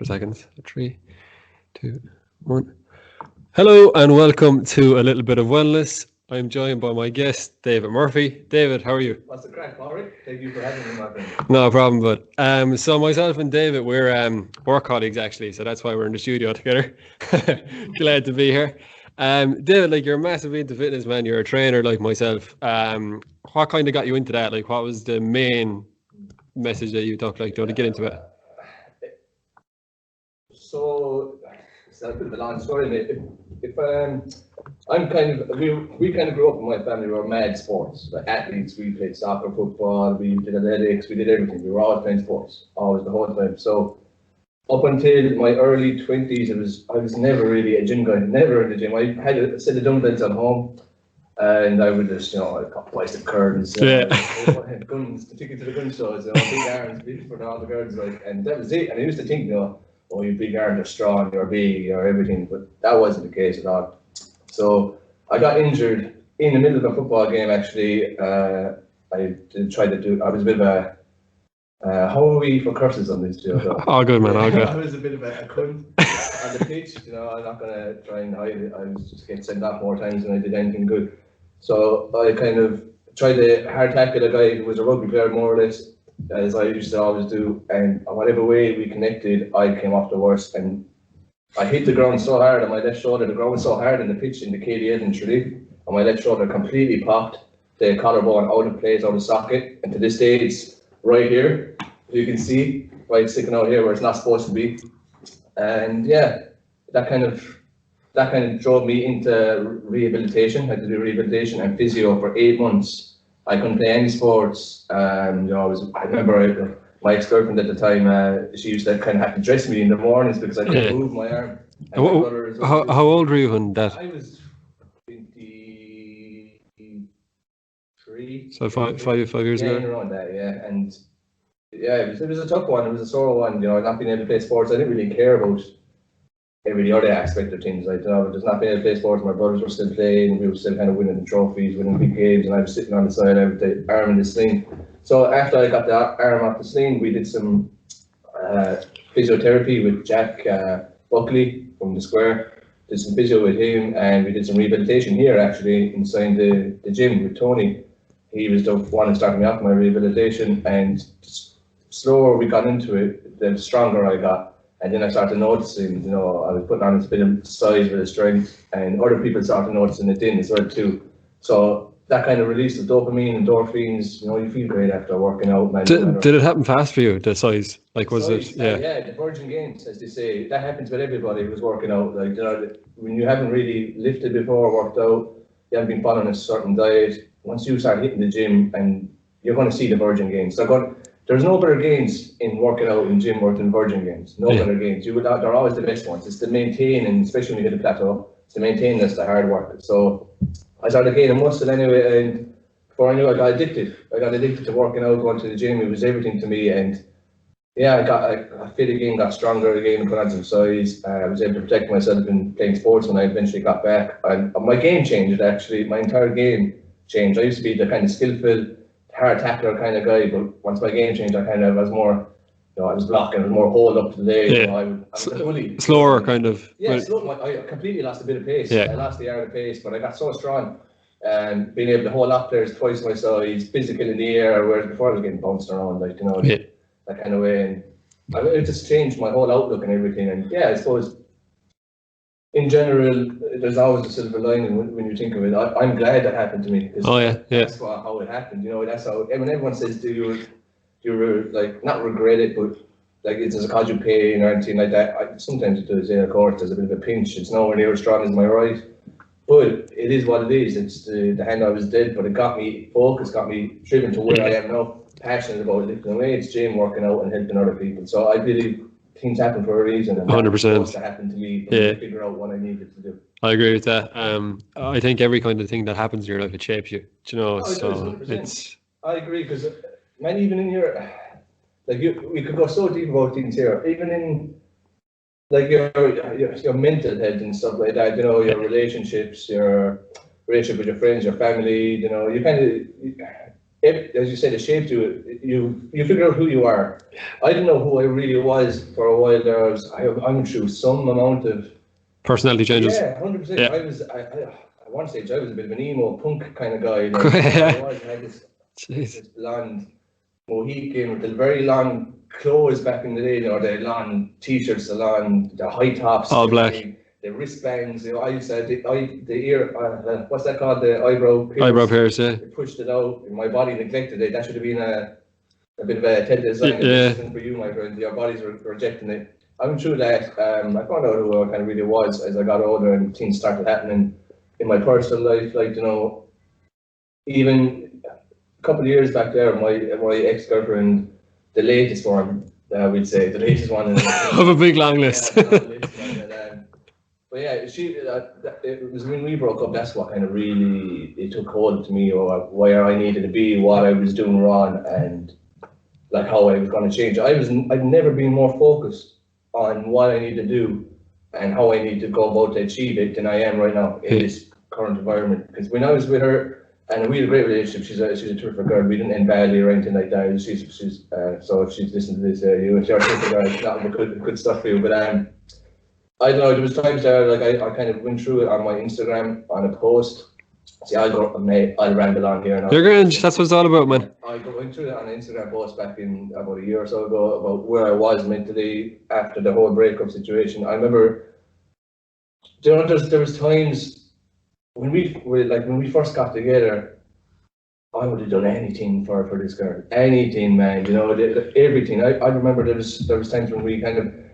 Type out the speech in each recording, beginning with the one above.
for seconds. 3, 2, 1. Hello and welcome to a little bit of wellness. I'm joined by my guest, David Murphy. David, how are you? What's the crack, Laurie? Thank you for having me, my friend. No problem, but so myself and David, we're work colleagues actually, so that's why we're in the studio together. Glad to be here. David, like you're massively into fitness, man. You're a trainer like myself. What kind of got you into that? Like, what was the main message that you took? Like, do you want to get into it? So it's a bit of a long story, mate. If I'm kind of we kind of grew up in my family. We were mad sports, like athletes. We played soccer, football. We did athletics. We did everything. We were always playing sports, always the whole time. So up until my early 20s, I was never really a gym guy. Never in the gym. I had a set of dumbbells at home. And I would just, I got bicycle curtains, guns, the ticket to the gun shows, big arms, big for all the girls, and that was it. And I used to think, oh, you big arms are strong, you're big, you're everything, but that wasn't the case at all. So I got injured in the middle of a football game. Actually, I was a bit of a. How are we for curses on this, Joe? All good, man. All good. I was a bit of a cunt on the pitch. I'm not gonna try and hide it. I was just getting sent off more times than I did anything good. So I kind of tried to hard tackle a guy who was a rugby player, more or less, as I used to always do. And whatever way we connected, I came off the worst. And I hit the ground so hard on my left shoulder. The ground was so hard in the pitch in the KDL in Tralee. And my left shoulder completely popped. The collarbone out of place, out of socket. And to this day, it's right here. You can see, right, sticking out here where it's not supposed to be. And yeah, that kind of drove me into rehabilitation. I had to do rehabilitation and physio for 8 months. I couldn't play any sports. I remember my ex-girlfriend at the time. She used to kind of have to dress me in the mornings because I couldn't move my arm. How old were you when that? I was 23. So five years ago. Around that, yeah. And yeah, it was a tough one. It was a sore one. Not being able to play sports. I didn't really care about every other aspect of things. Just not being able to play sports. My brothers were still playing. We were still kind of winning the trophies, winning big games, and I was sitting on the side with the arm in the sling. So after I got the arm off the sling, we did some physiotherapy with Jack Buckley from the Square. Did some physio with him, and we did some rehabilitation here actually inside the gym with Tony. He was the one who started me off my rehabilitation, and slower we got into it, the stronger I got. And then I started noticing, I was putting on a bit of size, bit of strength, and other people started noticing it then as well too. So that kind of release of dopamine, endorphins, you feel great after working out. Man. Did it happen fast for you, the size? Like, was size, it? Yeah. Yeah, the virgin gains, as they say, that happens with everybody who's working out. Like, when you haven't really lifted before, worked out, you haven't been following a certain diet, once you start hitting the gym, and you're going to see the virgin gains. There's no better gains in working out in gym work than virgin gains. No better gains. They're always the best ones. It's the maintain, and especially when you hit a plateau, it's the maintain that's the hard work. So I started gaining muscle anyway, and before I knew, I got addicted. I got addicted to working out, going to the gym. It was everything to me, and yeah, I fit again, got stronger again, put on some size. I was able to protect myself in playing sports when I eventually got back. And my game changed actually. My entire game changed. I used to be the kind of skillful, hard tackler kind of guy, but once my game changed, I was more, I was blocking, I was more hold up to the leg. Yeah. I was a bully. Slower kind of. Yeah, I completely lost a bit of pace. Yeah. I lost the art of pace, but I got so strong. And being able to hold up players twice my size, physical in the air, whereas before I was getting bounced around, that kind of way. And it just changed my whole outlook and everything. And yeah, I suppose in general, there's always a silver lining when you think of it. I'm glad that happened to me. That's how it happened. That's how. When everyone says, "Do you like not regret it, but like it does it cause you pain or anything like that?" Sometimes it does. Yeah, of course, there's a bit of a pinch. It's nowhere near as strong as my right, but it is what it is. It's the hand I was dead, but it got me focused, got me driven to where I am now. Passionate about lifting weights, gym, working out, and helping other people. So I believe things happen for a reason, and 100%. supposed to happen to me. To figure out what I needed to do. I agree with that. I think every kind of thing that happens in your life, it shapes you. I agree, because man, even in your we could go so deep about things here. Even in like your mental health and stuff like that. Your relationships, your relationship with your friends, your family. You kind of as you said, it shaped you. You figure out who you are. I didn't know who I really was for a while there. I went through some amount of personality changes. Yeah, 100%. Yeah. I want to say I was a bit of an emo punk kind of guy. I had this blonde Mohican with the very long clothes back in the day, the long t-shirts, the high tops, all black, the wristbands. I used to the ear. What's that called? The eyebrow pierce. Eyebrow pierce. Yeah. I pushed it out. My body neglected it. That should have been a bit of a tentative sign. Yeah. This isn't for you, my friend. Your body's rejecting it. I went through that. I found out who I kind of really was as I got older and things started happening in my personal life. Even a couple of years back there, my ex-girlfriend, the latest one, we'd say, the latest one. Of a big long list. But yeah, it was when we broke up, that's what kind of really, it took hold to me, or where I needed to be, what I was doing wrong, and like how I was going to change. I'd never been more focused on what I need to do and how I need to go about to achieve it than I am right now in this current environment. Because when I was with her, and we had a great relationship, she's a terrific girl. We didn't end badly or anything like that. So if she's listening to this, you and she are terrific girl, it's not good stuff for you. But I don't know, there was times there I kind of went through it on my Instagram on a post. See, I'll ramble on here. You're good. That's what it's all about, man. I went through it on an Instagram post back in about a year or so ago about where I was mentally after the whole breakup situation. I remember, there was times when we first got together, I would have done anything for this girl, anything, man. Everything. I remember there was times when we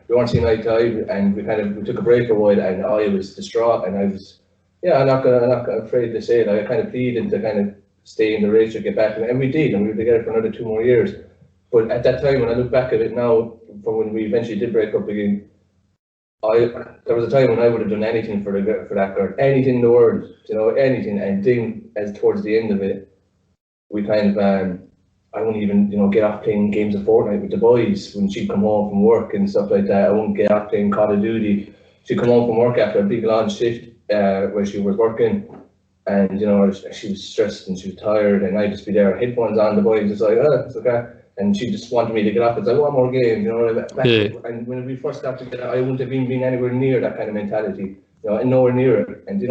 weren't seeing eye to eye, and we took a break for a while, and I was distraught, and I was. Yeah, I'm not afraid to say it. I kind of pleaded to kind of stay in the race or get back, and we did, and we were together for another 2 more years. But at that time, when I look back at it now, from when we eventually did break up again, there was a time when I would have done anything for that girl, anything in the world, anything. And then, as towards the end of it, we kind of I wouldn't even get off playing games of Fortnite with the boys when she'd come home from work and stuff like that. I wouldn't get off playing Call of Duty. She'd come home from work after a big long shift. Where she was working, and she was stressed and she was tired, and I'd just be there, headphones on, the boys just like, it's okay, and she just wanted me to get off. It's like, one more game, And when we first got together, I wouldn't have been anywhere near that kind of mentality, and nowhere near it. And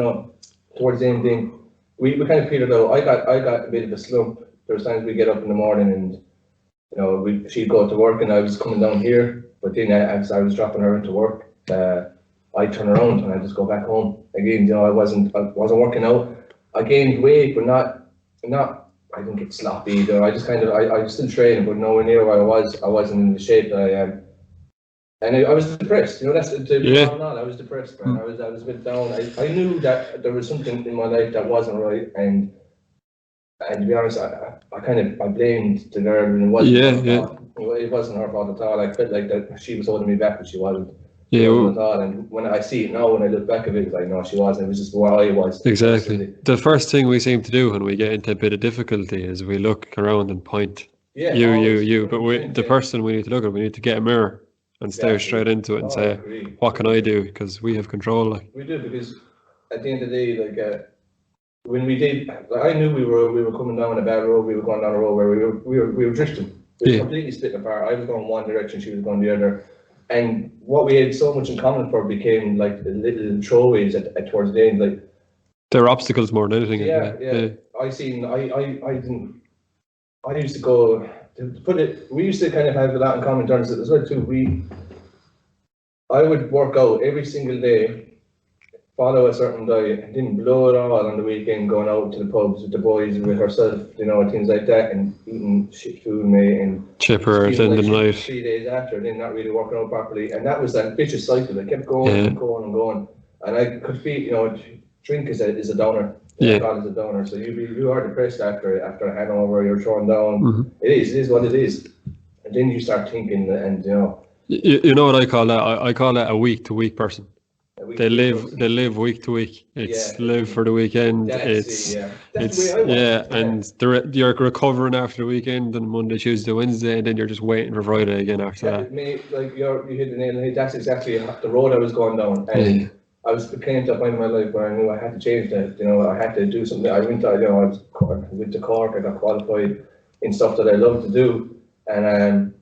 towards the end thing, we kind of petered out. I got a bit of a slump. There was times we get up in the morning and she'd go to work, and I was coming down here, but then as I was dropping her into work, I'd turn around and I'd just go back home again. I wasn't working out. I gained weight, but not. I didn't get sloppy. I just I was still training, but nowhere near where I was. I wasn't in the shape that I am, and I was depressed. That's I was depressed, man. I was a bit down. I knew that there was something in my life that wasn't right, and to be honest, I blamed the girl, and it wasn't her fault. It wasn't her fault at all. I felt like that she was holding me back, but she wasn't. And when I see it now, when I look back at it, it's like, no, she wasn't. It was just where I was. Exactly. The first thing we seem to do when we get into a bit of difficulty is we look around and point. Yeah, you. But the person we need to look at, we need to get a mirror and stare straight into it and say, what can I do? Because we have control. We do, because at the end of the day, when we did, I knew we were coming down a bad road. We were going down a road where we were drifting. We were completely split apart. I was going one direction, she was going the other. And what we had so much in common for became like little throwaways at towards the end. They're obstacles more than anything. Yeah. I used to go to put it. We used to kind of have a lot in common terms as well too. I would work out every single day, follow a certain diet, and then blow it all on the weekend, going out to the pubs with the boys, with herself, things like that, and eating shit food, mate, and chipper at the end of the night. 3 days after, then not really working out properly, and that was that vicious cycle. It kept going and going and going, and I could feel, drink is a downer. God is a downer. So you are depressed after a hangover. You're thrown down. Mm-hmm. It is what it is, and then you start thinking, and You know what I call that? I call that a week to week person. They live week to week. It's live for the weekend. You're recovering after the weekend on Monday, Tuesday, Wednesday, and then you're just waiting for Friday again after that. Mate, you hit the nail on the head. That's exactly the road I was going down, and came to a point in my life where I knew I had to change that. I had to do something. I went to, I went to Cork. I got qualified in stuff that I love to do, and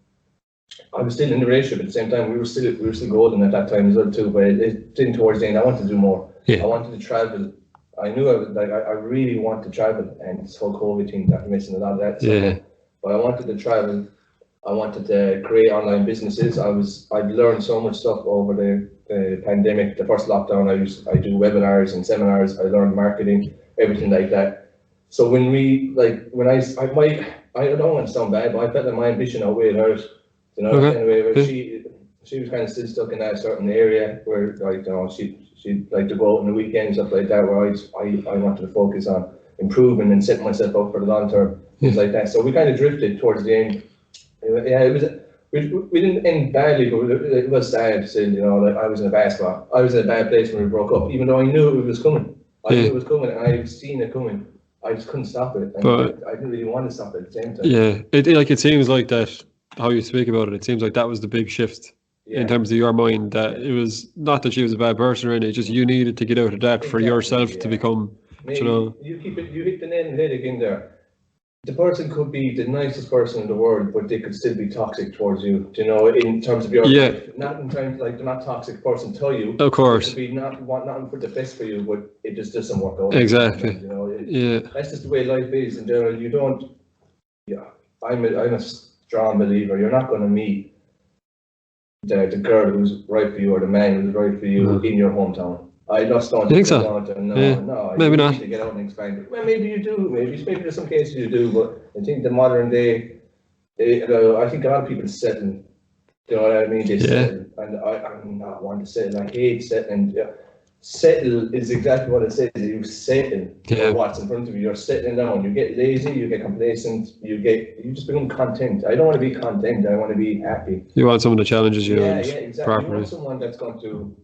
I was still in the relationship at the same time. We were still golden at that time as well too. But it didn't towards the end. I wanted to do more. Yeah. I wanted to travel. I knew I really want to travel, and this whole COVID thing got missing a lot of that. Yeah. But I wanted to travel. I wanted to create online businesses. I'd learned so much stuff over the pandemic. The first lockdown, I do webinars and seminars. I learned marketing, everything like that. So when I don't want to sound bad, but I felt like my ambition outweighed hers. Anyway, where she was kind of still stuck in that certain area where she'd like to go out on the weekends, stuff like that, where I wanted to focus on improving and setting myself up for the long term, things like that. So we kind of drifted towards the end. Yeah, it was. We didn't end badly, but it was sad still. I was in a bad spot. I was in a bad place when we broke up, even though I knew it was coming. I knew it was coming, and I'd seen it coming. I just couldn't stop it, and I didn't really want to stop it at the same time. Yeah, it seems like that. How you speak about it, it seems like that was the big shift in terms of your mind. That it was not that she was a bad person or anything. It's just you needed to get out of that for yourself to become. Maybe you hit the nail on the head again there. The person could be the nicest person in the world, but they could still be toxic towards you. In terms of your life. Not in terms they're not toxic person to you. Of course. It could be not for the best for you, but it just doesn't work out. Exactly. That's just the way life is in general. You don't. Yeah, I'm a strong believer. You're not going to meet the girl who's right for you or the man who's right for you in your hometown. I just don't think so. No, maybe not. Need to get out and expand. Well, maybe you do. Maybe there's some cases you do, but I think the modern day, I think a lot of people settle. You know what I mean? They settle, and I'm not one to settle. I hate settling. Settle is exactly what it says. You settle for what's in front of you. You're settling down. You get lazy. You get complacent. You just become content. I don't want to be content. I want to be happy. You want someone that challenges you. Yeah, exactly. Properly. You want someone that's going to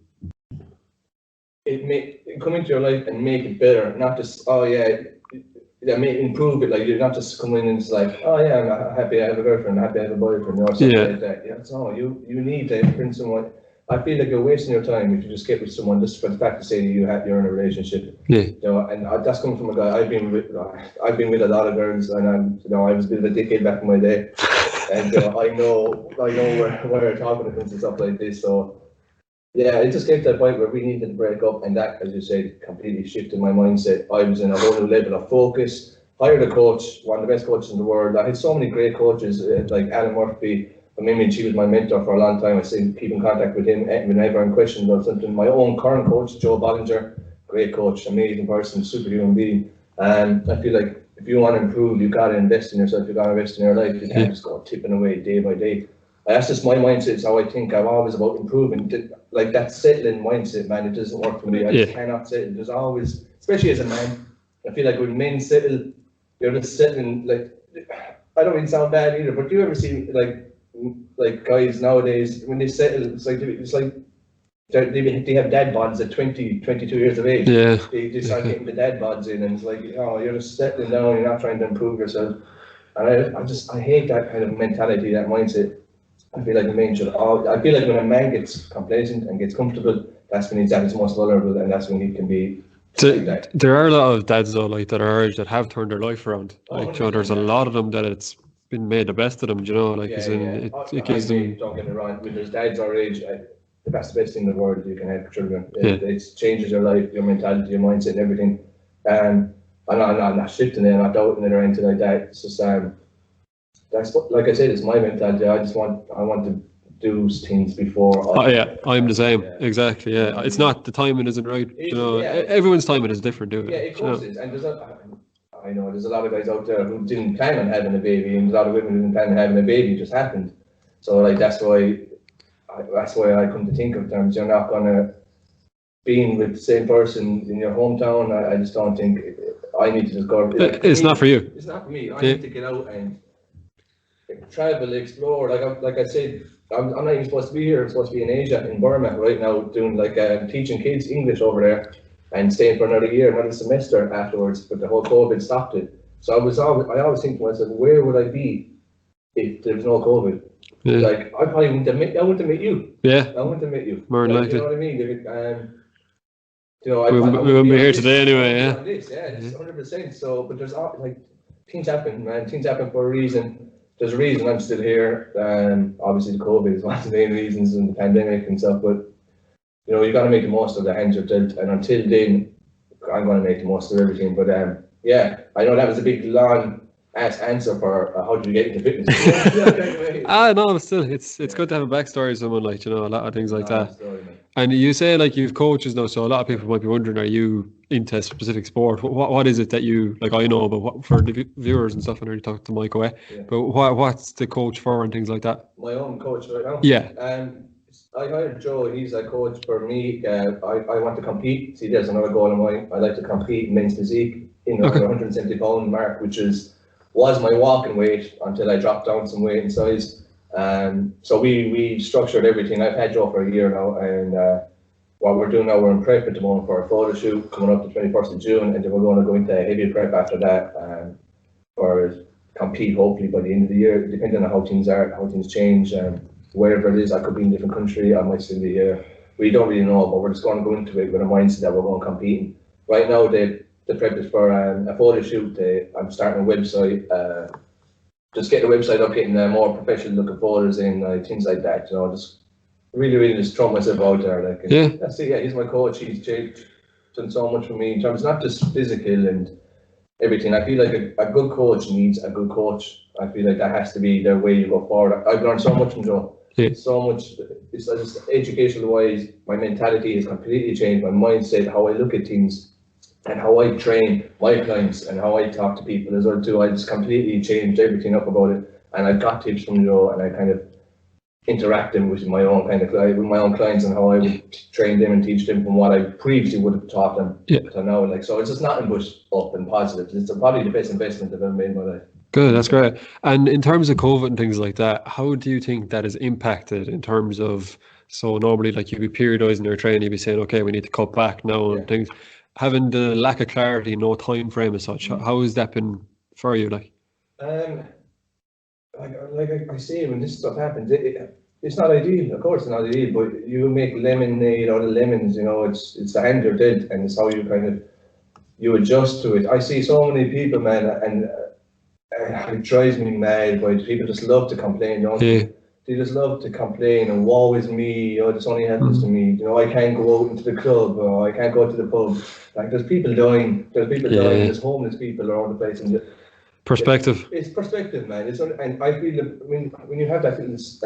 come into your life and make it better. Not just improve it. Like you're not just coming in and it's like, oh yeah, I'm happy I have a girlfriend. I'm happy I have a boyfriend. Or something like that. Yeah, no, you need to bring someone. I feel like you're wasting your time if you just get with someone just for the fact to say you're in a relationship. Yeah. And that's coming from a guy. I've been with a lot of girls, and I was a bit of a dickhead back in my day, and I know where we're talking about and stuff like this. So yeah, it just came to a point where we needed to break up, and that, as you said, completely shifted my mindset. I was in a whole new level of focus. Hired a coach, one of the best coaches in the world. I had so many great coaches like Alan Murphy. She was my mentor for a long time. I still keep in contact with him whenever I'm questioned about something. My own current coach, Joe Bollinger, great coach, amazing person, superhuman being. And I feel like if you want to improve, you've got to invest in yourself, you've got to invest in your life. You can't just go tipping away day by day. That's just my mindset, it's how I think. I'm always about improving. Like that settling mindset, man, it doesn't work for me. I just cannot settle. There's always, especially as a man, I feel like when men settle, you're just settling. Like, I don't mean to sound bad either, but do you ever see like guys nowadays when they settle, it's like they have dad bods at 20, 22 years of age. Yeah. They start getting the dad bods in, and it's like, you're just settling down, you're not trying to improve yourself. And I hate that kind of mentality, that mindset. I feel like a man I feel like when a man gets complacent and gets comfortable, that's when he's at his most vulnerable, and that's when he can be. There are a lot of dads though, like that are that have turned their life around. Like, there's a lot of them that it's been made the best of them, like it gives them. Don't get me wrong, when there's dads our age, that's the best thing in the world you can have for children. It changes your life, your mentality, your mindset, and everything. I'm not shifting it, I'm not doubting it or anything like that. It's just that's like I said, it's my mentality. I want to do things before. I'm the same. Exactly. Yeah, it's not the timing isn't right. Everyone's timing is different, dude. Yeah, of course it is. And I know there's a lot of guys out there who didn't plan on having a baby, and a lot of women who didn't plan on having a baby, it just happened. So like that's why I come to think of terms. You're not gonna being with the same person in your hometown. I just don't think I need to just go. It's not for you. It's not for me. I need to get out and travel, explore. Like I said, I'm not even supposed to be here. I'm supposed to be in Asia, in Burma right now, doing teaching kids English over there, and staying for another year, another semester afterwards. But the whole COVID stopped it. So I always think to myself, where would I be if there was no COVID? Yeah. Like I probably wouldn't have met you. Yeah, I wouldn't have met you. More likely. You know what I mean? You know, We wouldn't be here today anyway, yeah. On this, yeah, it's 100%. So, but there's like things happen, man. Things happen for a reason. There's a reason I'm still here. Obviously, the COVID is one of the main reasons, and the pandemic and stuff. But you know, you got to make the most of the hands you're dealt. And until then, I'm going to make the most of everything. But yeah, I know that was a big long ass answer for how do you get into fitness. No, still, it's good to have a backstory of someone, like, you know, a lot of things like that. Story, And you say like you've coaches now, so a lot of people might be wondering, are you into a specific sport? What is it that you like? I know, but what for the viewers and stuff, I already talked to Mike away. Yeah. But what's the coach for and things like that? My own coach right now. Yeah. I hired Joe. He's a coach for me. I want to compete. See, there's another goal of mine. I like to compete in men's physique in the 170 pound mark, which was my walking weight until I dropped down some weight and size. So we structured everything. I've had Joe for a year now, and what we're doing now, we're in prep at the moment for a photo shoot coming up the 21st of June, and then we're going to go into heavy prep after that for compete hopefully by the end of the year, depending on how things change. Wherever it is, I could be in a different country, I might still be here. We don't really know, but we're just going to go into it with a mindset that we're going competing. Right now, the prep is for a photo shoot. I'm starting a website. Just getting the website up, getting more professional looking photos in, things like that. You know, just really just throw myself out there. Like, yeah. That's it. Yeah, he's my coach. He's done so much for me in terms not just physical and everything. I feel like a good coach needs a good coach. I feel like that has to be the way you go forward. I've learned so much from Joe. Yeah. So much. It's just educational wise, my mentality has completely changed. My mindset, how I look at things, and how I train my clients, and how I talk to people as well too. I just completely changed everything up about it. And I got tips from Joe, and I kind of interacting with my own clients and how I would train them and teach them from what I previously would have taught them. Yeah. So now, like, so it's just nothing but up and positive. It's probably the best investment I've ever made in my life. Good, that's great. And in terms of COVID and things like that, how do you think that is impacted in terms of, so normally like you'd be periodizing your training, you'd be saying, okay, we need to cut back now and things, having the lack of clarity, no time frame as such, how has that been for you? Like I say, when this stuff happens, it's not ideal. Of course, it's not ideal. But you make lemonade out of lemons. You know, it's the hand you're dealt, and it's how you adjust to it. I see so many people, man, and it drives me mad. But people just love to complain, don't they? They just love to complain and woe is me. Oh, this only happens to me. You know, I can't go out into the club. Or I can't go to the pub. Like, there's people dying. There's homeless people around the place, and perspective. It's perspective, man. And I feel that when you have that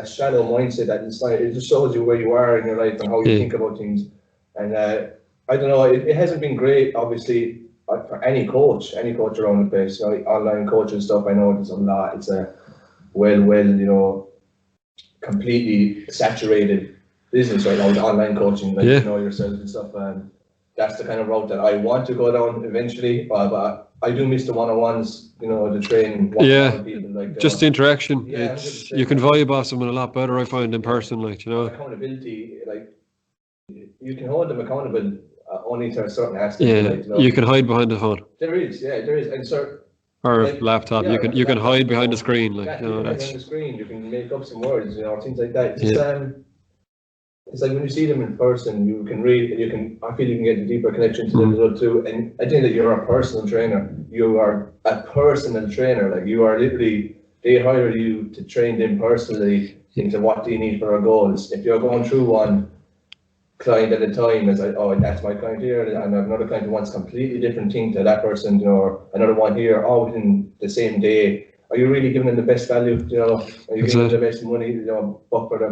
shallow mindset, that inside, it just shows you where you are in your life and how you think about things. And I don't know, it hasn't been great, obviously, for any coach around the place. You know, online coaching stuff, I know there's a lot. It's a well, you know, completely saturated business right now with online coaching, like you know yourself and stuff. And that's the kind of route that I want to go down eventually. But I do miss the one-on-ones, you know, the training. People, like, just the interaction. Yeah, you can vibe off someone a lot better, I find, in person, like, you know. Accountability, like, you can hold them accountable only to a certain aspect. Yeah, like, you know. You can hide behind the phone. There is, and or like, laptop. You can hide behind the screen, like, you know. That's behind the screen. You can make up some words, you know, things like that. It's like when you see them in person, you can read, I feel you can get a deeper connection to them as well too. And I think that you're a personal trainer. You are a personal trainer. Like, you are literally, they hire you to train them personally into what they need for their goals. If you're going through one client at a time, it's like, oh, that's my client here, and I have another client who wants a completely different thing to that person, you know, or another one here, all within the same day. Are you really giving them the best value? You know, are you giving them the best money? You know,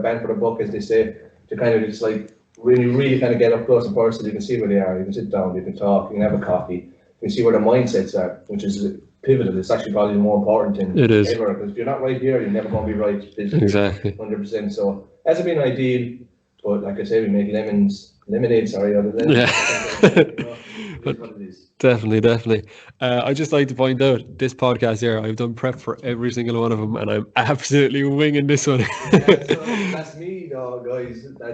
bang for the buck, as they say. To kind of just like, when you really kind of get up close and personal, you can see where they are, you can sit down, you can talk, you can have a coffee, you can see where their mindsets are, which is pivotal. It's actually probably more important than ever, because if you're not right here, you're never going to be right physically. Exactly. 100%. So, hasn't been ideal, but like I say, we make lemonade, out of lemons. Definitely. I'd just like to point out, this podcast here, I've done prep for every single one of them, and I'm absolutely winging this one. That's me, though, guys. I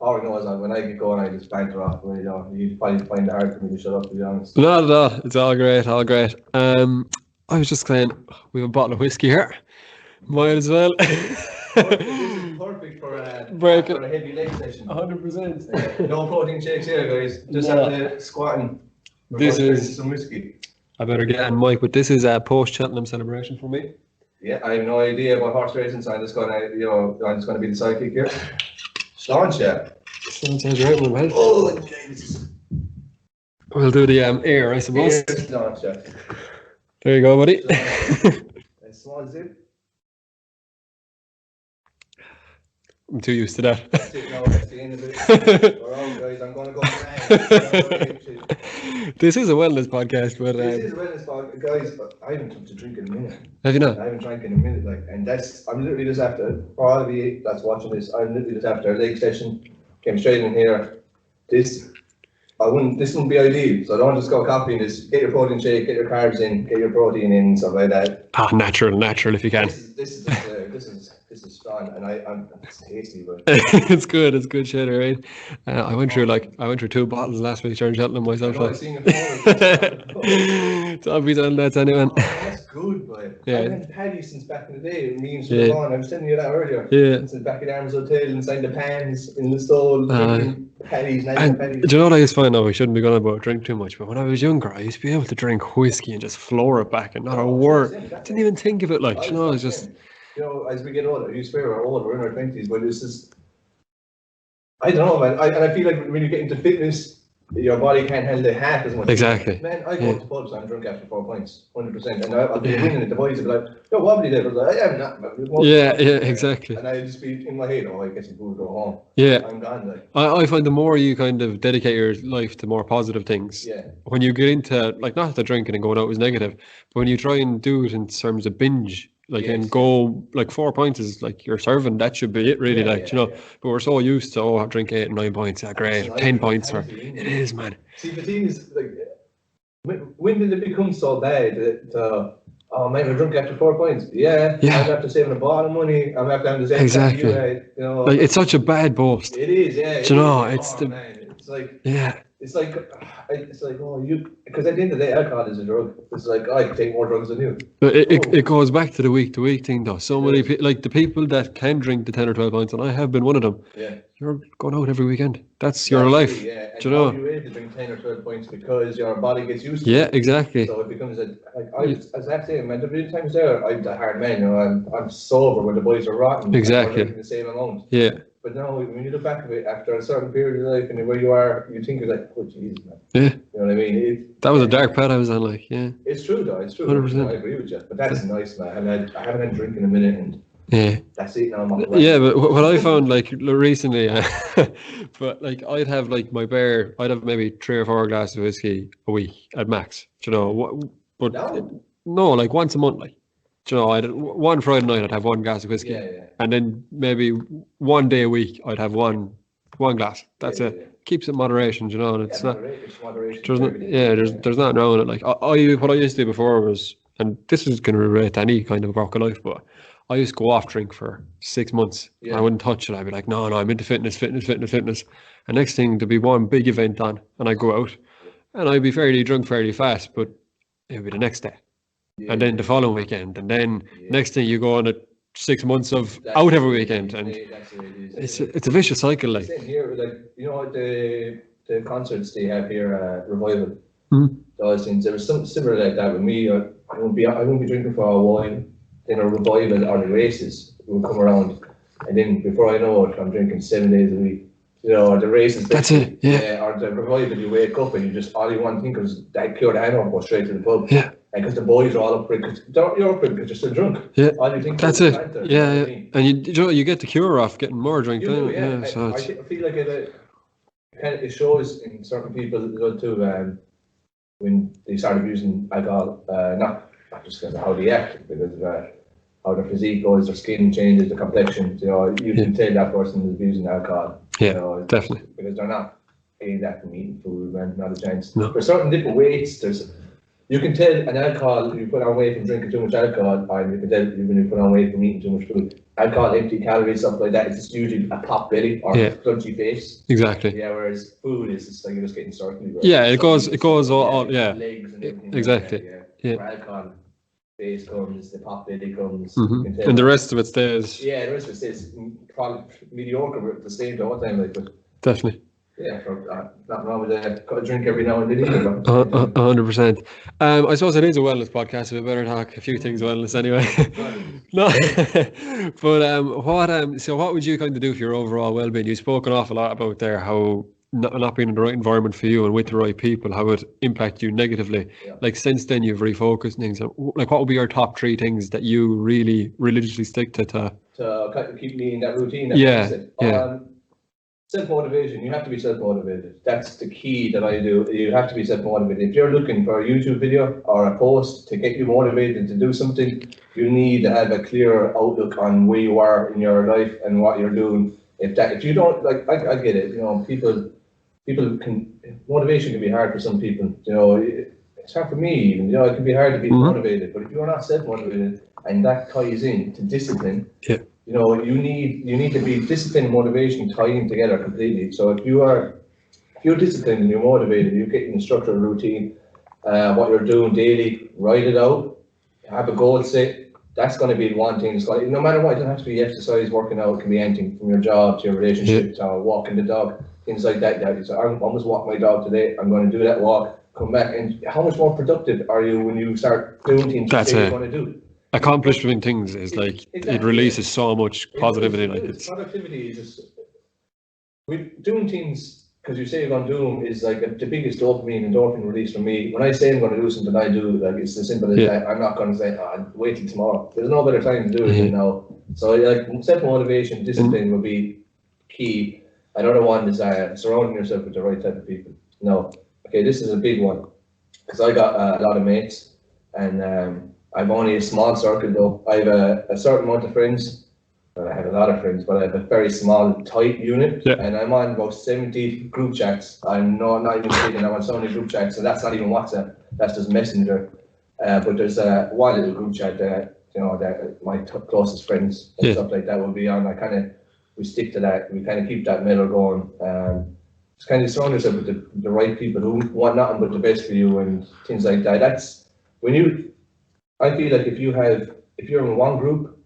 already know when I get going, I just banter off. You know, you probably find it hard for me to shut up, to be honest. Not at all. It's all great. I was just saying, we have a bottle of whiskey here. Might as well. Pour perfect for Break after a heavy leg session. 100%. No protein shakes here, guys. Just No. have the squatting. We're This going to drink is- some whiskey. I better get on mic, but this is a post-Cheltenham celebration for me. Yeah, I have no idea about horse racing, so I'm just gonna, I'm just gonna be the sidekick here. Launch, yeah. Sounds right, my man. Oh, Jesus. We'll do the air, I suppose. Here's launch, yeah. There you go, buddy. A small zip. I'm too used to that. That's it now, that's the end of it. We're out, guys. I'm gonna go mad. This is a wellness podcast, but This is wellness talk, guys. I haven't touched a drink in a minute. have you not? I haven't drank in a minute, like, and I'm literally just after, for all of you that's watching this, I'm literally just after a leg session, came straight in here. This wouldn't be ideal, so don't just go copying this. Get your protein shake, get your carbs in, get your protein in, stuff like that. Natural if you can. This is strong, and it's tasty, but It's good shit, alright. I went through 2 bottles last week during Cheltenham myself. I've seen it. Don't be telling that to anyone. Oh, that's good, boy. Yeah. I've been Paddy since back in the day. Me and Yeah. Siobhan, I was telling you that earlier. Yeah. Since back at Arms Hotel, inside the pans, in the stall, drinking Paddy's, nice And Paddy's. do you know what I just find out? We shouldn't be going about drink too much, but when I was younger, I used to be able to drink whiskey and just floor it back and not a word. Didn't even think of it, like, you know, it's just. You know, as we get older, you swear we're old, we're in our 20s, but it's just, I don't know, man. And I feel like when you get into fitness, your body can't handle half as much. Exactly. Man, I go to pubs and drink after 4 pints, 100%. And I'll be winning it. The boys will be like, yo, wobbly there. I was like, I am not, man. Yeah, exactly. And I'll just be in my head, oh, I get some food, go home. Yeah. I'm gone, like. I find the more you kind of dedicate your life to more positive things, Yeah. when you get into, like, not the drinking and going out was negative, but when you try and do it in terms of binge, like, Yes. and go, like, 4 pints is like you're serving, that should be it, really, you know. Yeah. But we're so used to, I drink 8 and 9 pints, great, It's 10 like pints, or mentality, it is, man. See, the thing is, like, when did it become so bad that, oh man, I drunk after 4 pints? Yeah. I'm after saving a ball of money. I'm after having the same Exactly. you know. Like, it's such a bad boast. It is, yeah. Do you know, it's it's man, it's like, Yeah. it's like, oh, because at the end of the day, alcohol is a drug. It's like, I can take more drugs than you. But it goes back to the week-to-week thing, though. So many people, like the people that can drink the 10 or 12 pints, and I have been one of them. Yeah. You're going out every weekend. That's your life. Yeah. And Do you know? you're able to drink 10 or 12 pints because your body gets used to it. Yeah, exactly. So it becomes as I say, man, the real times there, I'm the hard man, you know, I'm sober when the boys are rotten. Exactly. We're drinking the same amount. Yeah. But now, when you look back at it after a certain period of life and where you are, you think you're like, oh, Jesus, man. Yeah. You know what I mean? That was a dark path I was on, like, yeah. It's true, though. It's true. 100%. I agree with you. But that's nice, man. And I haven't had a drink in a minute, and Yeah. that's it now. I'm on the way. Yeah, but what I found, like, recently, but, like, I'd have, like, I'd have maybe 3 or 4 glasses of whiskey a week at max, do you know, but no, like, once a month, like, do you know, one Friday night I'd have 1 glass of whiskey, Yeah. and then maybe 1 day a week I'd have one glass. That's it. Yeah. Keeps it in moderation, do you know, and it's not. Moderation. There's nothing wrong with it. Like, what I used to do before was, and this is going to relate to any kind of walk of life, but I used to go off drink for 6 months. Yeah. I wouldn't touch it. I'd be like, no, I'm into fitness. And next thing, there'd be one big event on, and I'd go out, and I'd be fairly drunk fairly fast, but it would be the next day, and then the following weekend, and then next thing you go on 6 months of out every weekend, and it's a vicious cycle, like. Same here, like, you know what the concerts they have here, Revival. Mhm. Those things. There was something similar like that with me. I won't be drinking for a while. Then a Revival or the races will come around, and then before I know it, I'm drinking 7 days a week. You know, or the races. That's it. Yeah. Or the Revival, you wake up and you just all you want to think is that cure the hangover, go straight to the pub. Yeah. And because the boys are all up for it, because you're up for it because you're still drunk. Yeah. All you think That's is it. banter, Yeah, you know what I yeah. mean? And you get the cure off getting more drink. You do, yeah. So I feel like it shows in certain people as well too, when they start abusing alcohol, not just because of how they act, because of how their physique goes, their skin changes, the complexion. You know, you can tell that person is abusing alcohol. Yeah, you know, definitely. Because they're not aimed at from eating food, man, not a chance. No. For certain different weights, you can tell an alcohol, you put on weight from drinking too much alcohol, and you can tell when you put on weight from eating too much food. Alcohol, empty calories, stuff like that, it's just usually a pop belly or a crunchy face. Exactly. Yeah, whereas food is just like you're just getting circly. Yeah, it goes all, yeah. Legs and everything. Exactly. Like that, Yeah. For alcohol, bass comes, the pop belly comes. And the rest of it stays. Yeah, the rest of it stays probably mediocre at the same time. What time, like, but Definitely. yeah, not wrong with a drink every now and then either. 100%. I suppose it is a wellness podcast, so we better talk a few things wellness anyway. No, but so what would you kind of do for your overall well-being? You spoke an awful lot about there how not being in the right environment for you and with the right people, how it impact you negatively. Yeah. Like since then, you've refocused things. Like, what would be your top 3 things that you really religiously stick to kind of keep me in that routine? Self-motivation. You have to be self-motivated. That's the key that I do. You have to be self-motivated. If you're looking for a YouTube video or a post to get you motivated to do something, you need to have a clear outlook on where you are in your life and what you're doing. If you don't, like, I get it. You know, people motivation can be hard for some people. You know, it's hard for me even. You know, it can be hard to be motivated. But if you're not self-motivated, and that ties in to discipline. Yeah. You know, you need to be discipline and motivation tying together completely. So if you're disciplined and you're motivated, you get in a structured routine, what you're doing daily, write it out, have a goal set. That's going to be one thing. It's like, no matter what, it doesn't have to be exercise, working out. It can be anything from your job to your relationship to walking the dog, things like that. So I'm almost walking my dog today. I'm going to do that walk, come back, and how much more productive are you when you start doing things you say you're going to do? Accomplishing things is like it releases so much positivity. Productivity is just doing things because you say you're going to do them is like the biggest endorphin release for me. When I say I'm going to do something, I do. Like, it's as simple as that. I'm not going to say, I'll wait till tomorrow. There's no better time to do it than now. So like self-motivation, discipline would be key. Another one is surrounding yourself with the right type of people. No, okay, this is a big one because I got a lot of mates and I'm only a small circle though. I have a certain amount of friends. I have a lot of friends, but I have a very small, tight unit, and I'm on about 70 group chats. I'm not even kidding. I'm on so many group chats, so that's not even WhatsApp. That's just Messenger. But there's one little group chat that that my closest friends and stuff like that will be on. We stick to that. We kind of keep that middle going. Just kind of surround yourself with the right people who want nothing but the best for you and things like that. That's when I feel like if you're in one group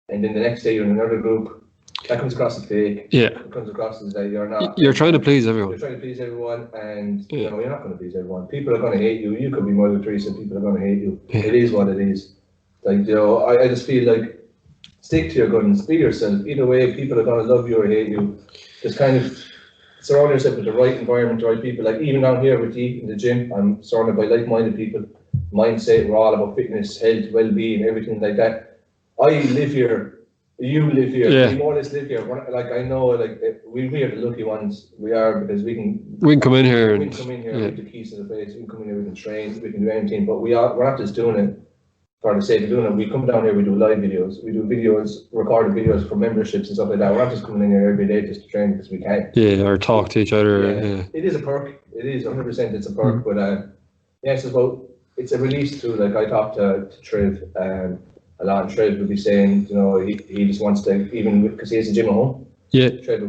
and then the next day you're in another group, that comes across as fake. Yeah. It comes across as that you're not. You're trying to please everyone. You're trying to please everyone, and you're not going to please everyone. People are going to hate you. You could be Mother Teresa. People are going to hate you. Yeah. It is what it is. Like, I just feel like stick to your guns. Be yourself. Either way, people are going to love you or hate you. Just kind of surround yourself with the right environment, the right people. Like even down here with you in the gym, I'm surrounded by like-minded people. Mindset, we're all about fitness, health, well-being, everything like that. I live here, you live here, we more or less live here. Like I know, like we are the lucky ones. We are because we can come in here with the keys to the place. We can come in here, we can train, we can do anything. But we're not just doing it for the sake of doing it. We come down here, we do live videos, we do videos, recorded videos for memberships and stuff like that. We're not just coming in here every day just to train because we can. Yeah, or talk to each other. It is a perk. It is 100%. It's a perk, but it's a release too. Like I talked to Trev a lot, and Trev would be saying, he just wants to, even because he has a gym at home. Yeah,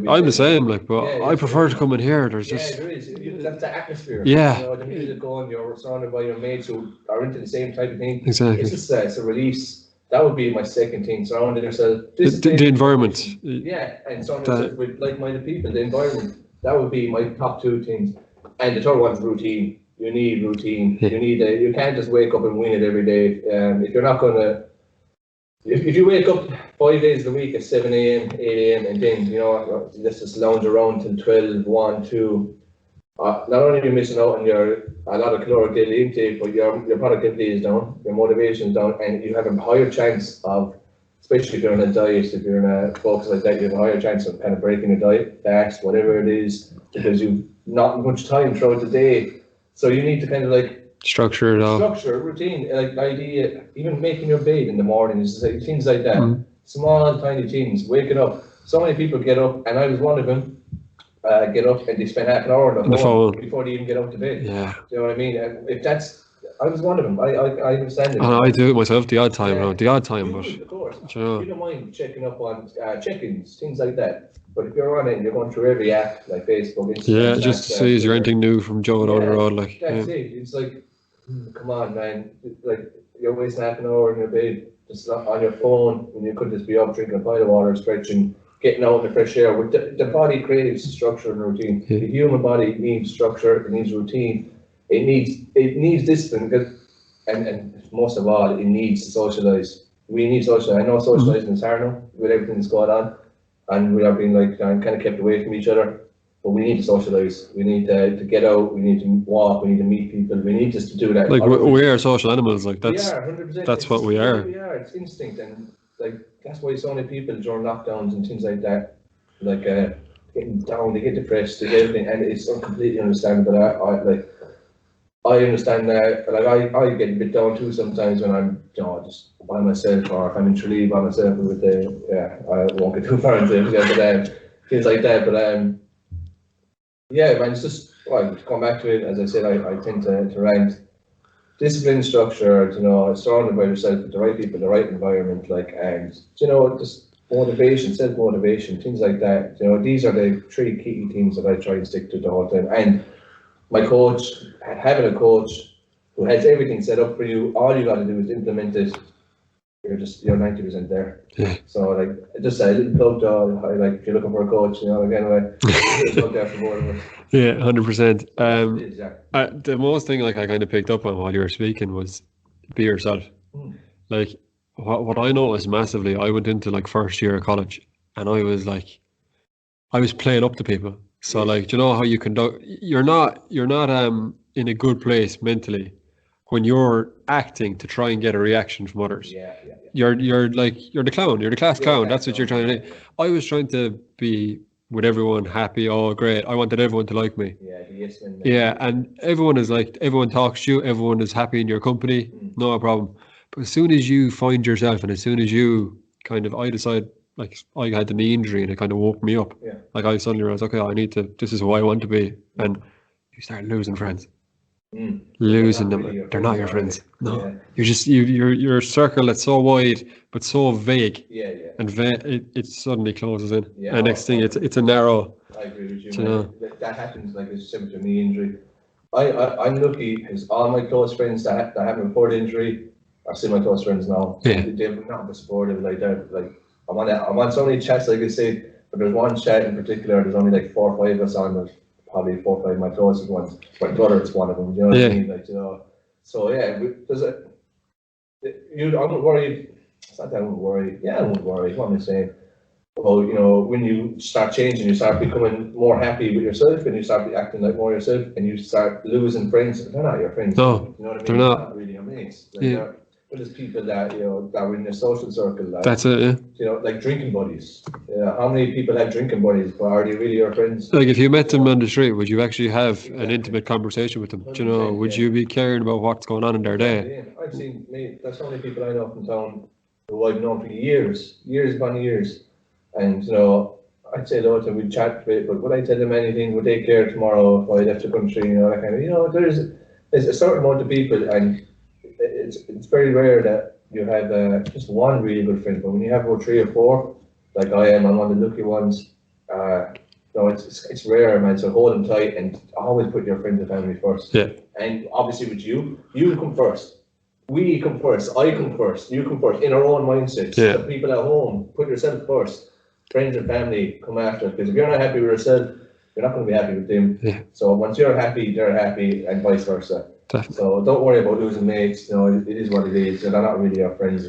I'm the same. Like, but I prefer to come in here. There is. That's the atmosphere. Yeah. The music going. You're surrounded by your mates who are into the same type of thing. Exactly. It's just it's a release. That would be my second thing. Surrounding yourself. The environment. Yeah, and surrounding yourself with like-minded people. The environment. That would be my top 2 things. And the third one is routine. You need routine. Yeah. You can't just wake up and win it every day. If you're not gonna, if you wake up 5 days a week at 7 a.m., 8 a.m., and then let's just lounge around till 12, 1, 2. Not only are you missing out on a lot of caloric daily intake, but your productivity is down, your motivation is down, and you have a higher chance of, especially if you're on a diet, if you're in a focus like that, you have a higher chance of kind of breaking a diet, fast, whatever it is, because you've not much time throughout the day. So you need to kind of like structure it all. Structure, routine, like idea, even making your bed in the morning, like, things like that. Small, tiny things, waking up. So many people get up, and I was one of them, get up and they spend half an hour on the phone before they even get out to bed. Yeah. Do you know what I mean? I was one of them. I understand it. I do it myself the odd time, but of course. You don't mind checking up on check-ins, things like that. But if you're on it and you're going through every app like Facebook, Instagram, just to see is there anything new from Joe down the road, like. That's it. It's like, come on, man. Like you're wasting half an hour in your bed, just on your phone, when you could just be up drinking a pint of water, stretching, getting out in the fresh air. The body craves structure and routine. Yeah. The human body needs structure, it needs routine, it needs discipline, and most of all, it needs to socialise. We need to socialise. I know socialising is hard now with everything that's going on, and we are being like kind of kept away from each other. But we need to socialise. We need to get out. We need to walk. We need to meet people. We need just to do that. Like we are social animals. Like we are 100%. That's what we are. We are. It's instinct, and like that's why so many people during lockdowns and things like that, like getting down, they get depressed, they get everything, and it's completely understandable. I understand that. Like I get a bit down too sometimes when I'm just by myself, or if I'm in Tralee by myself with I won't get too far into it, but things like that. But yeah, man, it's just to come back to it. As I said, I tend to rant. Discipline, structure, surrounded by yourself with the right people, the right environment, and just motivation, self-motivation, things like that. These are the 3 key things that I try and stick to the whole time. And my coach, having a coach who has everything set up for you, all you got to do is implement it. You're 90% there. Yeah. So just a little plug to if you're looking for a coach, anyway, plug there for both of us. Yeah, 100%. The most thing I kind of picked up on while you were speaking was be yourself. Like what I noticed massively, I went into first year of college, and I was playing up to people. So do you know how you conduct? You're not in a good place mentally when you're acting to try and get a reaction from others. Yeah. You're the clown. You're the class clown. That's what you're trying to do. Yeah. I was trying to be with everyone happy. Oh, great! I wanted everyone to like me. Yeah, the yes man. Yeah, and everyone talks to you. Everyone is happy in your company. No problem. But as soon as you find yourself, and as soon as you I decide, I had the knee injury, and it kind of woke me up. Yeah. I suddenly realized, okay, this is who I want to be, and you start losing friends. Losing them. They're not your friends. No, Yeah. you're just you're a circle that's so wide but so vague. Yeah. And it suddenly closes in. Yeah, and next thing it's a narrow. I agree with you, man. That happens like a similar knee injury. I'm lucky because all my close friends that have a foot injury are still my close friends now. Yeah. They're not supportive like that. I'm on so many chats, like I say, but there's one chat in particular. There's only 4 or 5 of us on. There's probably 4 or 5 of my closest ones. My brother is one of them. You know what I mean? So yeah, I'm worried. It's not that I won't worry. Yeah, I won't worry. What am I saying? Well, when you start changing, you start becoming more happy with yourself, and you start acting like more yourself, and you start losing friends. They're not your friends. No, you know what I mean? they're not really your mates. Yeah. There's people that that are in your social circle. That's it. Yeah. Like drinking buddies. How many people have drinking buddies, but are they really your friends? If you met them on the street, would you actually have an intimate conversation with them? Would you be caring about what's going on in their day? Yeah. I've seen there's so many people I know from town who I've known for years upon years, and I'd say though to we chat a bit, but would I tell them anything? Would they care tomorrow if I left the country? That kind of. There's a certain amount of people, and it's very rare that you have just one really good friend. But when you have about 3 or 4, like I am, I'm one of the lucky ones. It's rare, man. So hold them tight and always put your friends and family first. Yeah. And obviously with you come first. We come first. I come first. You come first. In our own mindsets. Yeah. The people at home, put yourself first. Friends and family come after. Because if you're not happy with yourself, you're not going to be happy with them. Yeah. So once you're happy, they're happy, and vice versa. Definitely. So don't worry about losing mates. It is what it is. They're not really your friends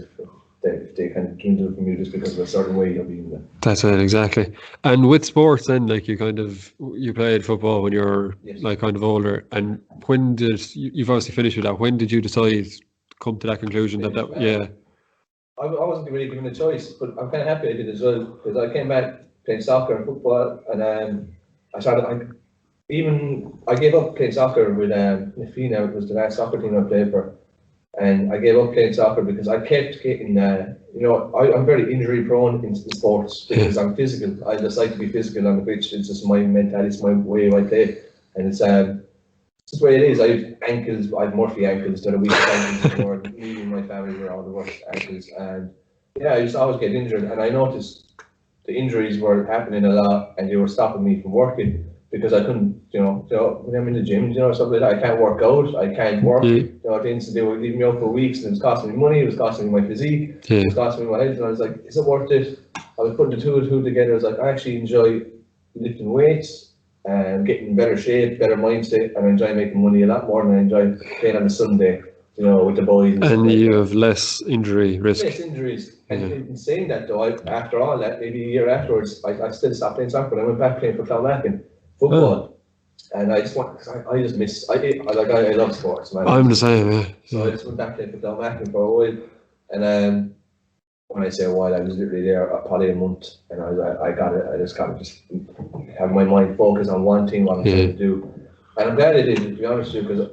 if they kind of dwindle from you just because of a certain way you're being there. That's it, exactly. And with sports, then, you played football when you were kind of older. And when you've obviously finished with that? When did you decide come to that conclusion I wasn't really given a choice, but I'm kind of happy I did as well, because I came back playing soccer and football, and I gave up playing soccer with Nafina. It was the last soccer team I played for, and I gave up playing soccer because I kept getting I'm very injury prone in sports because I'm physical. I just like to be physical on the pitch. It's just my mentality, it's my way I play, and it's just the way it is. I have ankles. I have Murphy ankles that are weak ankles. Or me and my family were all the worst ankles, and I just always get injured. And I noticed the injuries were happening a lot, and they were stopping me from working. because I couldn't, when I'm in the gym, something like that, I can't work out, I can't work. Things they were leaving me out for weeks, and it was costing me money, it was costing me my physique, it was costing me my health, and I was like, is it worth it? I was putting the two and two together. I was like, I actually enjoy lifting weights and getting in better shape, better mindset, and I enjoy making money a lot more than I enjoy playing on a Sunday, with the boys. And you have less injury risk. Less injuries. And in saying that though, after all that, maybe a year afterwards, I still stopped playing soccer, but I went back playing for Clonmackin football. And I just want, because I just miss, I love sports, man. I'm the same, yeah. So I just went back playing for Clonmackin for a while. And when I say a while, I was literally there probably a month, and I got it. I just got to just have my mind focused on one thing, what I'm trying to do. And I'm glad I did, to be honest with you, because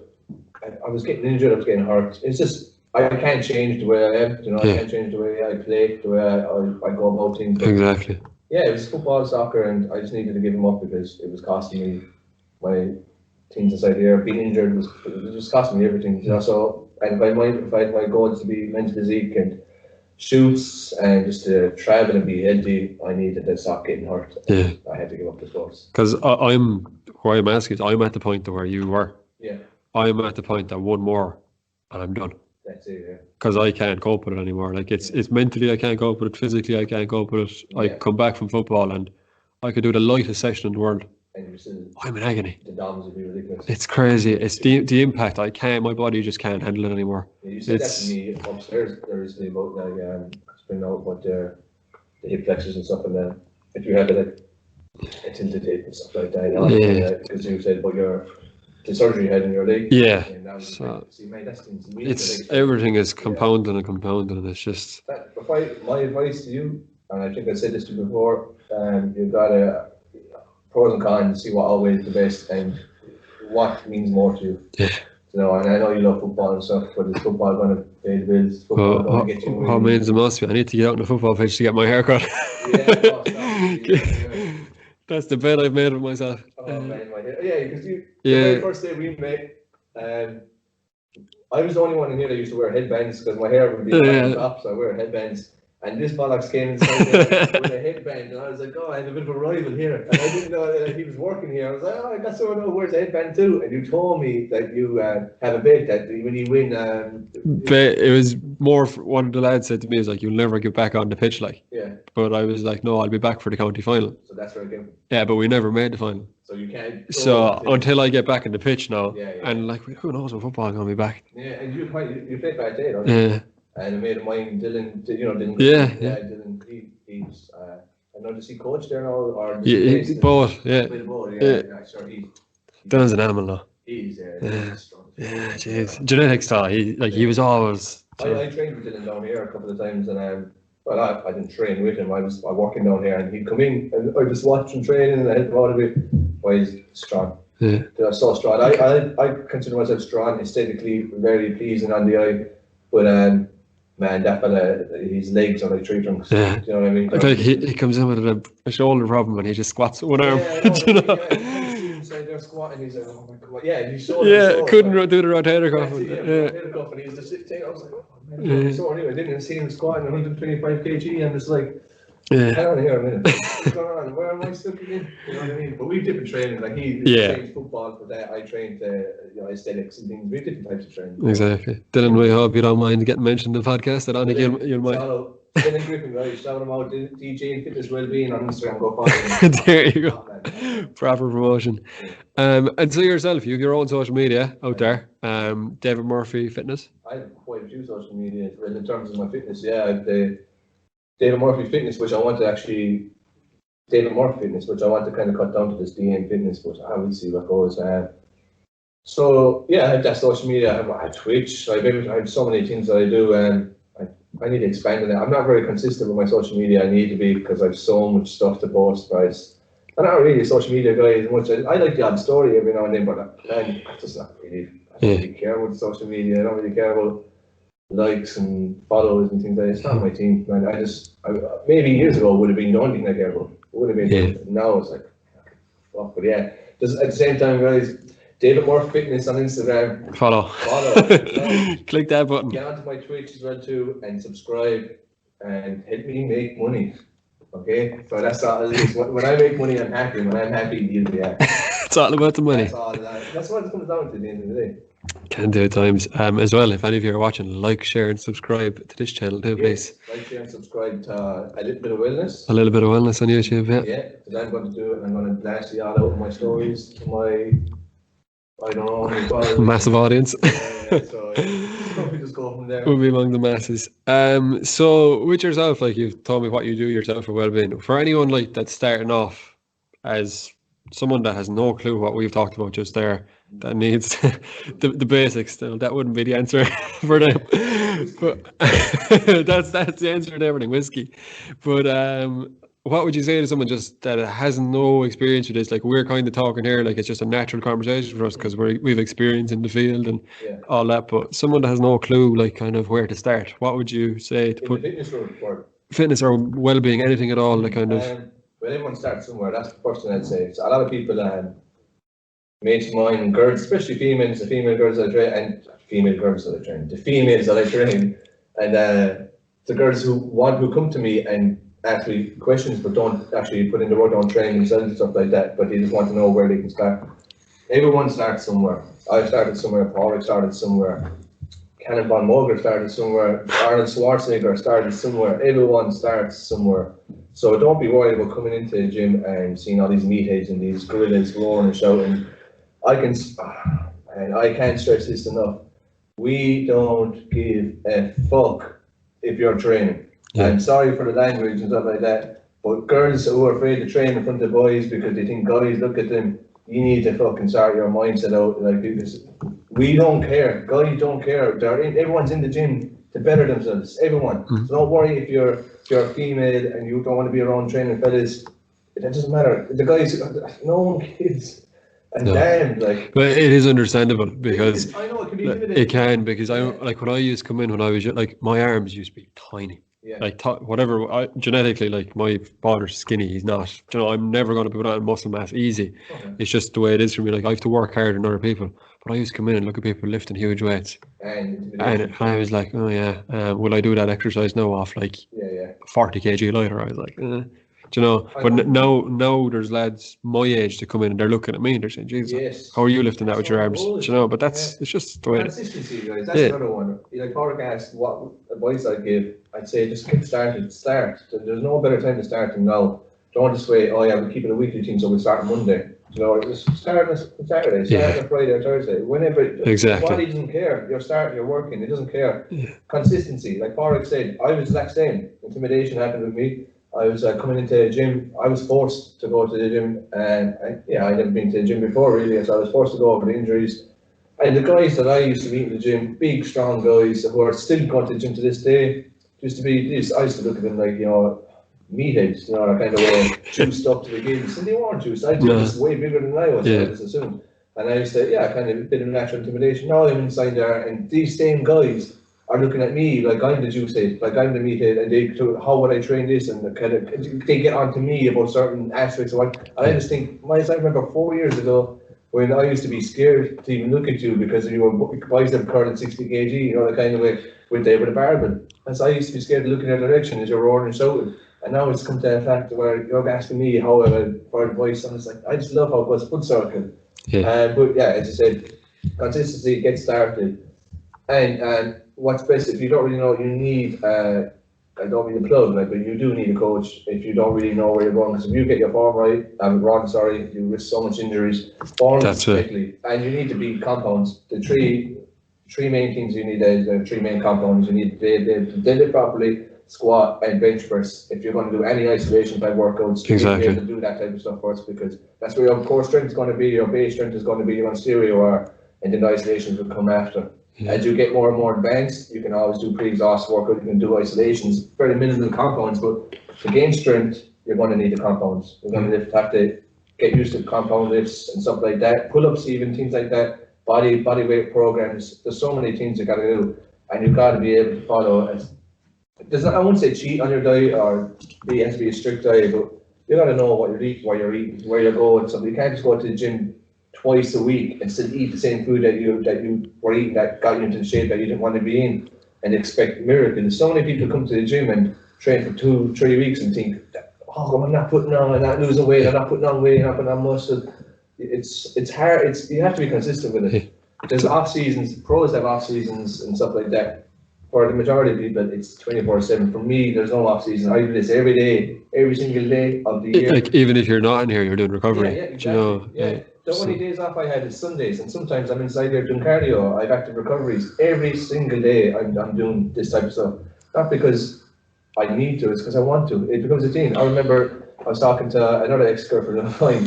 I was getting injured, I was getting hurt. It's just, I can't change the way I am, I can't change the way I play, the way I go about things. But exactly. Yeah, it was football, soccer, and I just needed to give them up because it was costing me my things inside here. Being injured was just costing me everything, So, and if I had my goals to be men's physique and shoots and just to travel and be healthy, I needed to stop getting hurt. Yeah. I had to give up the sports. Because why I'm asking is, I'm at the point where you were. Yeah. I'm at the point that one more and I'm done. That's it, yeah. Because I can't cope with it anymore. Like it's mentally I can't cope with it, physically I can't cope with it. I come back from football and I could do the lightest session in the world. And you're still, I'm in agony. The DOMs would be ridiculous. It's crazy. It's the impact. My body just can't handle it anymore. Yeah, you said that to me upstairs Thursday about spinning out about the hip flexors and stuff, and if you had a tilted hip and stuff like that, because you said about the surgery you had in your leg. Yeah. And that was everything is compounding and compounding, and it's just. My advice to you, and I think I said this to you before, you've got to pros and cons, see what always the best and what means more to you. Yeah. And I know you love football and stuff, but is football going to pay the bills? Football going to get you what means the most? I need to get out on the football pitch to get my hair cut. That's the bet I've made with myself. Oh man, my hair. Yeah, because the very first day we met, I was the only one in here that used to wear headbands because my hair would be on top, so I wear headbands. And this bollocks came inside with a headband, and I was like, oh, I have a bit of a rival here. And I didn't know that he was working here. I was like, oh, I got someone who wears a headband too. And you told me that you have a bet that when you win. It was more, one of the lads said to me, is like, you'll never get back on the pitch, like. Yeah. But I was like, no, I'll be back for the county final. So that's where it came from. Yeah, but we never made the final. So you can't. So until I get back in the pitch now, and like, who knows when football going to be back. Yeah, and you played back there, don't you? Yeah. And a mate of mine, Dylan. Dylan. He's. I know, does he coach there now or? Both. Yeah. Sure. Dylan's an animal now. He's yeah, jeez. Genetics style. He was always. I trained with Dylan down here a couple of times, and I didn't train with him. I was working down here, and he'd come in, and I just watched him training, and I helped him out a bit. Well, he's strong. Yeah. They're so strong. I consider myself strong, aesthetically very pleasing on the eye, but man, that fella, his legs are like tree trunks. Yeah. Do you know what I mean? I feel like he comes in with a shoulder problem and he just squats with one arm. Inside there squatting, he's like, oh my god, his shoulder. Yeah, couldn't do the rotator cuff. Rotator cuff, and he was just sitting. I was like, oh man, so anyway, I didn't even see him squatting 125 kg, and it's like, hang on here a minute, what's going on? Where am I stuck in? You know what I mean? But we have different training. Like he trained football for that. I trained aesthetics and things. We have different types of training. Exactly. Dylan, we hope you don't mind getting mentioned in the podcast. I don't think you'll mind. Dylan Griffin, guys, shout him out. DJ and Fitness Wellbeing on Instagram. Go follow him. There you go. Proper promotion. And so yourself, you have your own social media out there. David Murphy Fitness. I have quite a few social media. Well, in terms of my fitness, I have the David Murphy Fitness, which I want to kind of cut down to this DM Fitness, but I will see what goes. So I have that social media. I have Twitch. I have so many things that I do, and I need to expand on it. I'm not very consistent with my social media. I need to be because I have so much stuff to post, guys. I'm not really a social media guy as much. I like the odd story every now and then, but I just not really. I don't really care about social media. I don't really care about likes and follows and things like that. It's not my team, man. Maybe years ago would have been the only thing I cared about. It would have been. Now it's like, fuck. But just at the same time, guys, David Murphy Fitness on Instagram. Follow. Click that button. Get onto my Twitch as well too, and subscribe, and help me make money. Okay, so that's all it is. When I make money, I'm happy. When I'm happy, you'll be happy. It's all about the money. That's all that. That's what it comes down to at the end of the day. Can do at times. As well, if any of you are watching, like, share, and subscribe to this channel too, please. Yes, like, share, and subscribe to A Little Bit of Wellness. A little bit of wellness on YouTube, yeah. Yeah, because I'm going to do it. I'm going to blast you all out with my stories to my, I don't know, my followers. Massive audience. So we just go from there. We'll be among the masses. So with yourself, like you've told me what you do yourself for well-being. For anyone like that's starting off as someone that has no clue what we've talked about just there, that needs the basics still, that wouldn't be the answer for them. But that's the answer to everything, whiskey. But what would you say to someone just that has no experience with this? Like we're kind of talking here, like it's just a natural conversation for us because we've experience in the field and all that. But someone that has no clue, like kind of where to start, what would you say to put fitness or well-being, anything at all, like kind of? Well, everyone starts somewhere. That's the first thing I'd say. So a lot of people, mates of mine, girls, especially females, the female girls that I train, and female girls that I train, the females that I train, and the girls who come to me and ask me questions but don't actually put in the work on training themselves and stuff like that, but they just want to know where they can start. Everyone starts somewhere. I started somewhere, Paul started somewhere, Cannon von Moger started somewhere, Arnold Schwarzenegger started somewhere, everyone starts somewhere. So don't be worried about coming into the gym and seeing all these meatheads and these gorillas roaring and shouting. I can't stress this enough. We don't give a fuck if you're training. Yeah. I'm sorry for the language and stuff like that, but girls who are afraid to train in front of boys because they think guys look at them, you need to fucking sort your mindset out. Like, because we don't care. Guys don't care. Everyone's in the gym to better themselves. Everyone. Mm-hmm. So don't worry if you're a female and you don't want to be around training fellas. It doesn't matter. The guys, no one cares. And damn, like. But it is understandable because I know it can be intimidating. It can, because I like when I used to come in when I was like my arms used to be tiny. Yeah. Like genetically, like my father's skinny, he's not. You know, I'm never going to put on muscle mass easy. Okay. It's just the way it is for me. Like I have to work harder than other people. But I used to come in and look at people lifting huge weights, and I was like, oh yeah, will I do that exercise now off like 40 kg lighter? I was like, do you know? But now there's lads my age to come in and they're looking at me and they're saying, Jesus, how are you lifting that with your arms? Do you know? But it's just the way. Consistency, guys. That's another one. Like Park asked what advice I'd give. I'd say just get started. Start. There's no better time to start than now. Don't just wait. Oh yeah, we'll keep it a weekly team, so we'll start on Monday. You know, just start on Saturday, start on Friday or Thursday. Whenever. Exactly. The body doesn't care. You're starting. You're working. It doesn't care. Yeah. Consistency. Like Park said, I was the exact same. Intimidation happened with me. I was coming into the gym. I was forced to go to the gym, and I'd never been to the gym before really, so I was forced to go over the injuries. And the guys that I used to meet in the gym, big, strong guys who are still going to the gym to this day, I used to look at them like, you know, meatheads, you know, that kind of way, juiced up to the gills, and they weren't juiced. I was way bigger than I was, I just assumed. And I used to, kind of a bit of natural intimidation. Now I'm inside there, and these same guys are looking at me like I'm the juice head, like I'm the meathead, and how would I train this? And they get onto me about certain aspects of what. And I just think, I remember 4 years ago when I used to be scared to even look at you because you were bicep curling 60 kg, you know, the kind of way with a barbell. And so I used to be scared to look in your direction as you're roaring and shouting. And now it's come to the fact where you're asking me how for advice, and it's like, I just love how it goes full circle. Yeah. But yeah, as I said, consistency, get started. And what's best, if you don't really know, you need, I don't mean to plug, but you do need a coach if you don't really know where you're going. Because if you get your form wrong, you risk so much injuries. Form particularly, and you need to beat compounds. The three main things you need is the three main compounds. You need to deadlift properly, squat, and bench press. If you're going to do any isolation type workouts, you need to be able to do that type of stuff first, because that's where your core strength is going to be, your base strength is going to be, your stereo are, and then the isolations will come after. Yeah. As you get more and more advanced, you can always do pre-exhaust workout, you can do isolations, very minimal compounds, but to gain strength, you're going to need the compounds. You're going to have to get used to compound lifts and stuff like that, pull-ups even, things like that, body weight programs. There's so many things you got to do, and you've got to be able to follow. I won't say cheat on your diet or it has to be a strict diet, but you got to know what you're eating, where you're going. So you can't just go to the gym twice a week and still eat the same food that you were eating that got you into the shape that you didn't want to be in and expect miracles. So many people come to the gym and train for 2-3 weeks and think, oh, I'm not putting on, I'm not losing weight, I'm not putting on weight, I'm not putting on muscle. it's hard. You have to be consistent with it. There's off seasons. Pros have off seasons and stuff like that. For the majority of people, it's 24/7. For me, there's no off season. I do this every day, every single day of the year. Like even if you're not in here, you're doing recovery. Yeah, exactly. The only days off I had is Sundays, and sometimes I'm inside there doing cardio. I've active recoveries every single day. I'm doing this type of stuff, not because I need to, it's because I want to. It becomes a thing. I remember I was talking to another ex-girlfriend of mine.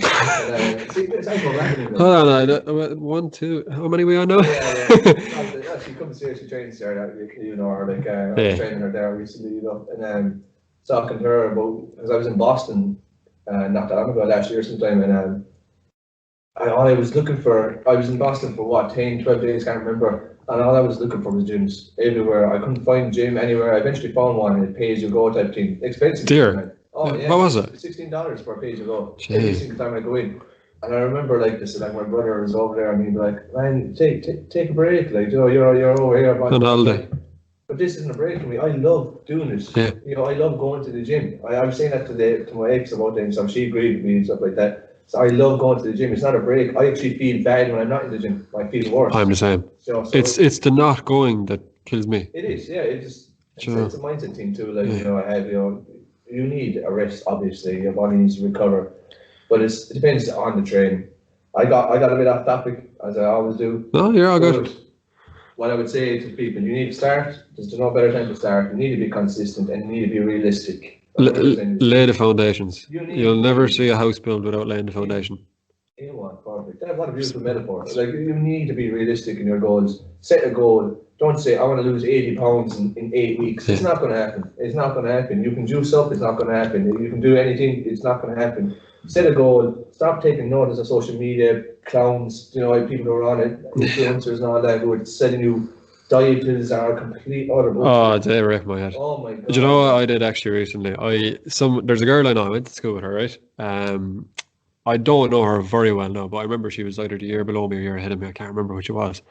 Hold on, 1, 2. How many we on now? Yeah. She comes here. She trains there. You know her. Like I was training her there recently. You know, and talking to her about because I was in Boston not that long ago, last year sometime, and I was in Boston for what 10, 12 days, can't remember. And all I was looking for was gyms everywhere. I couldn't find a gym anywhere. I eventually found one, and it pays you go type thing. Expensive. Dear. Oh yeah. What was it? $16 for a pay as you go. Every single time I go in. And I remember like this, like my brother was over there, and he'd be like, "Man, take a break. Like, you know, you're over here on holiday." But this isn't a break for me. I love doing this. Yeah. You know, I love going to the gym. I was saying that to my ex about it, so she agreed with me and stuff like that. So I love going to the gym. It's not a break. I actually feel bad when I'm not in the gym. I feel worse. I'm the same. So it's the not going that kills me. It is, yeah. It's a mindset thing too. Like you know, you need a rest. Obviously, your body needs to recover, but it depends on the training. I got a bit off topic, as I always do. No, you're all good. What I would say to people, you need to start. There's no better time to start. You need to be consistent and you need to be realistic. Lay the foundations. You'll never see a house built without laying the foundation. Perfect. What a beautiful metaphor. Like you need to be realistic in your goals. Set a goal. Don't say I want to lose 80 pounds in 8 weeks. It's not going to happen. It's not going to happen. You can juice up. It's not going to happen. You can do anything. It's not going to happen. Set a goal. Stop taking notice of social media clowns. You know, people who are on it, influencers and all that, who are selling you diet pills are complete utter bullshit. Oh, they wreck my head. Oh my god. Do you know what I did actually recently? There's a girl I know. I went to school with her, right? I don't know her very well now, but I remember she was either the year below me or the year ahead of me. I can't remember which it was.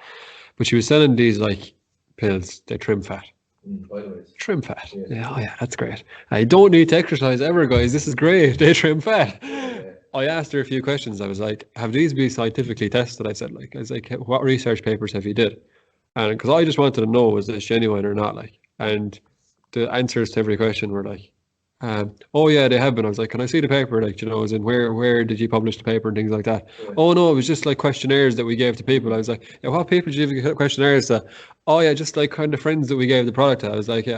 But she was selling these like pills. They trim fat. By the way. Trim fat. Yeah. Oh yeah, that's great. I don't need to exercise ever, guys. This is great. They trim fat. Yeah. I asked her a few questions. I was like, "Have these been scientifically tested?" I was like, "What research papers have you did?" And because I just wanted to know was this genuine or not, like. And the answers to every question were like, "Oh yeah, they have been." I was like, "Can I see the paper?" Like, you know, as in where did you publish the paper and things like that. Yeah. Oh no, it was just like questionnaires that we gave to people. I was like, "Yeah, what people did you give questionnaires to?" Oh yeah, just like kind of friends that we gave the product to. I was like,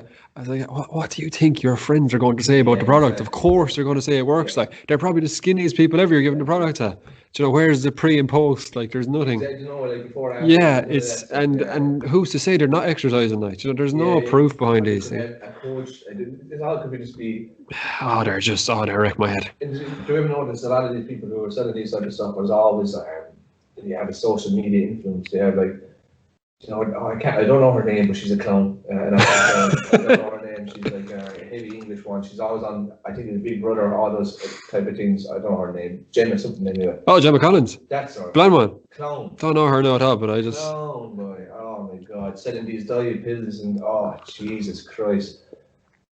what do you think your friends are going to say about the product? Of course they're going to say it works. Like they're probably the skinniest people ever you're giving the product to. Do you know, where's the pre and post? Like there's nothing. You know, like before, it's and who's to say they're not exercising? Like, you know, there's no proof behind these things. A coach, it all could just be. They wreck my head. And do you ever notice a lot of these people who are selling these type of stuff? There's always you have a social media influence. They have like. You know, I don't know her name, but she's a clown. And I don't know her name. She's like a heavy English one. She's always on, I think, it's Big Brother, all those type of things. I don't know her name. Gemma something anyway. Oh, Gemma Collins. That's her. Blind one. Clown. Don't know her now at all, but I just. Clown, boy. Oh my God. Selling these diet pills and, oh, Jesus Christ.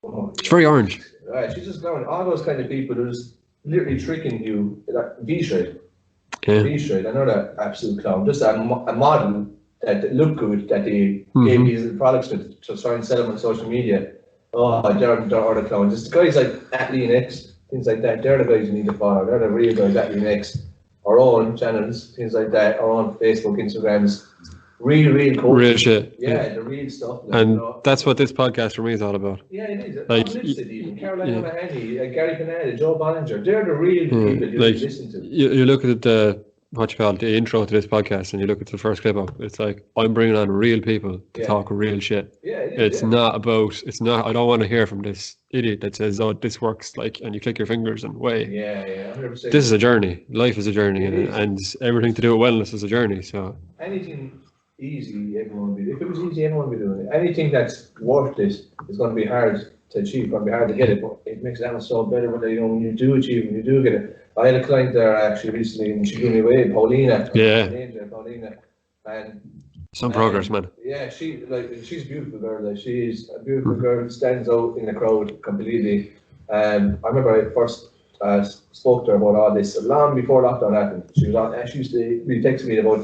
Oh, it's very orange. Right, she's just going, all those kind of people who's literally tricking you. V-Shred. Yeah. V-Shred. I know that absolute clown. Just a model. That look good, that they gave these products to try and sell them on social media. Oh, they're the clowns. It's the guys like AtleanX, things like that. They're the guys you need to follow. They're the real guys, AtleanX. Our own channels, things like that. Our own Facebook, Instagrams. Real cool. Real shit. Yeah, the real stuff. Like, and that's what this podcast for me is all about. Yeah, it is. Like, Caroline Mahoney, Gary Panetta, Joe Bollinger. They're the real people you listen to. You look at the the intro to this podcast and you look at the first clip up, it's like I'm bringing on real people to talk real shit. It's not I don't want to hear from this idiot that says, "Oh, this works," like, and you click your fingers and way. 100%. This is a journey. Life is a journey, and everything to do with wellness is a journey. So anything easy, everyone would be. If it was easy, everyone would be doing it. Anything that's worth it is going to be hard to achieve, going to be hard to get it, but it makes that so better when you do achieve, when you do get it. I had a client there actually recently, and she blew me away, Paulina. Paulina, and some progress, man. Yeah, she's a beautiful girl. Like, she's a beautiful girl, stands out in the crowd completely. I remember spoke to her about all this long before lockdown happened. She was on. She used to be texting me about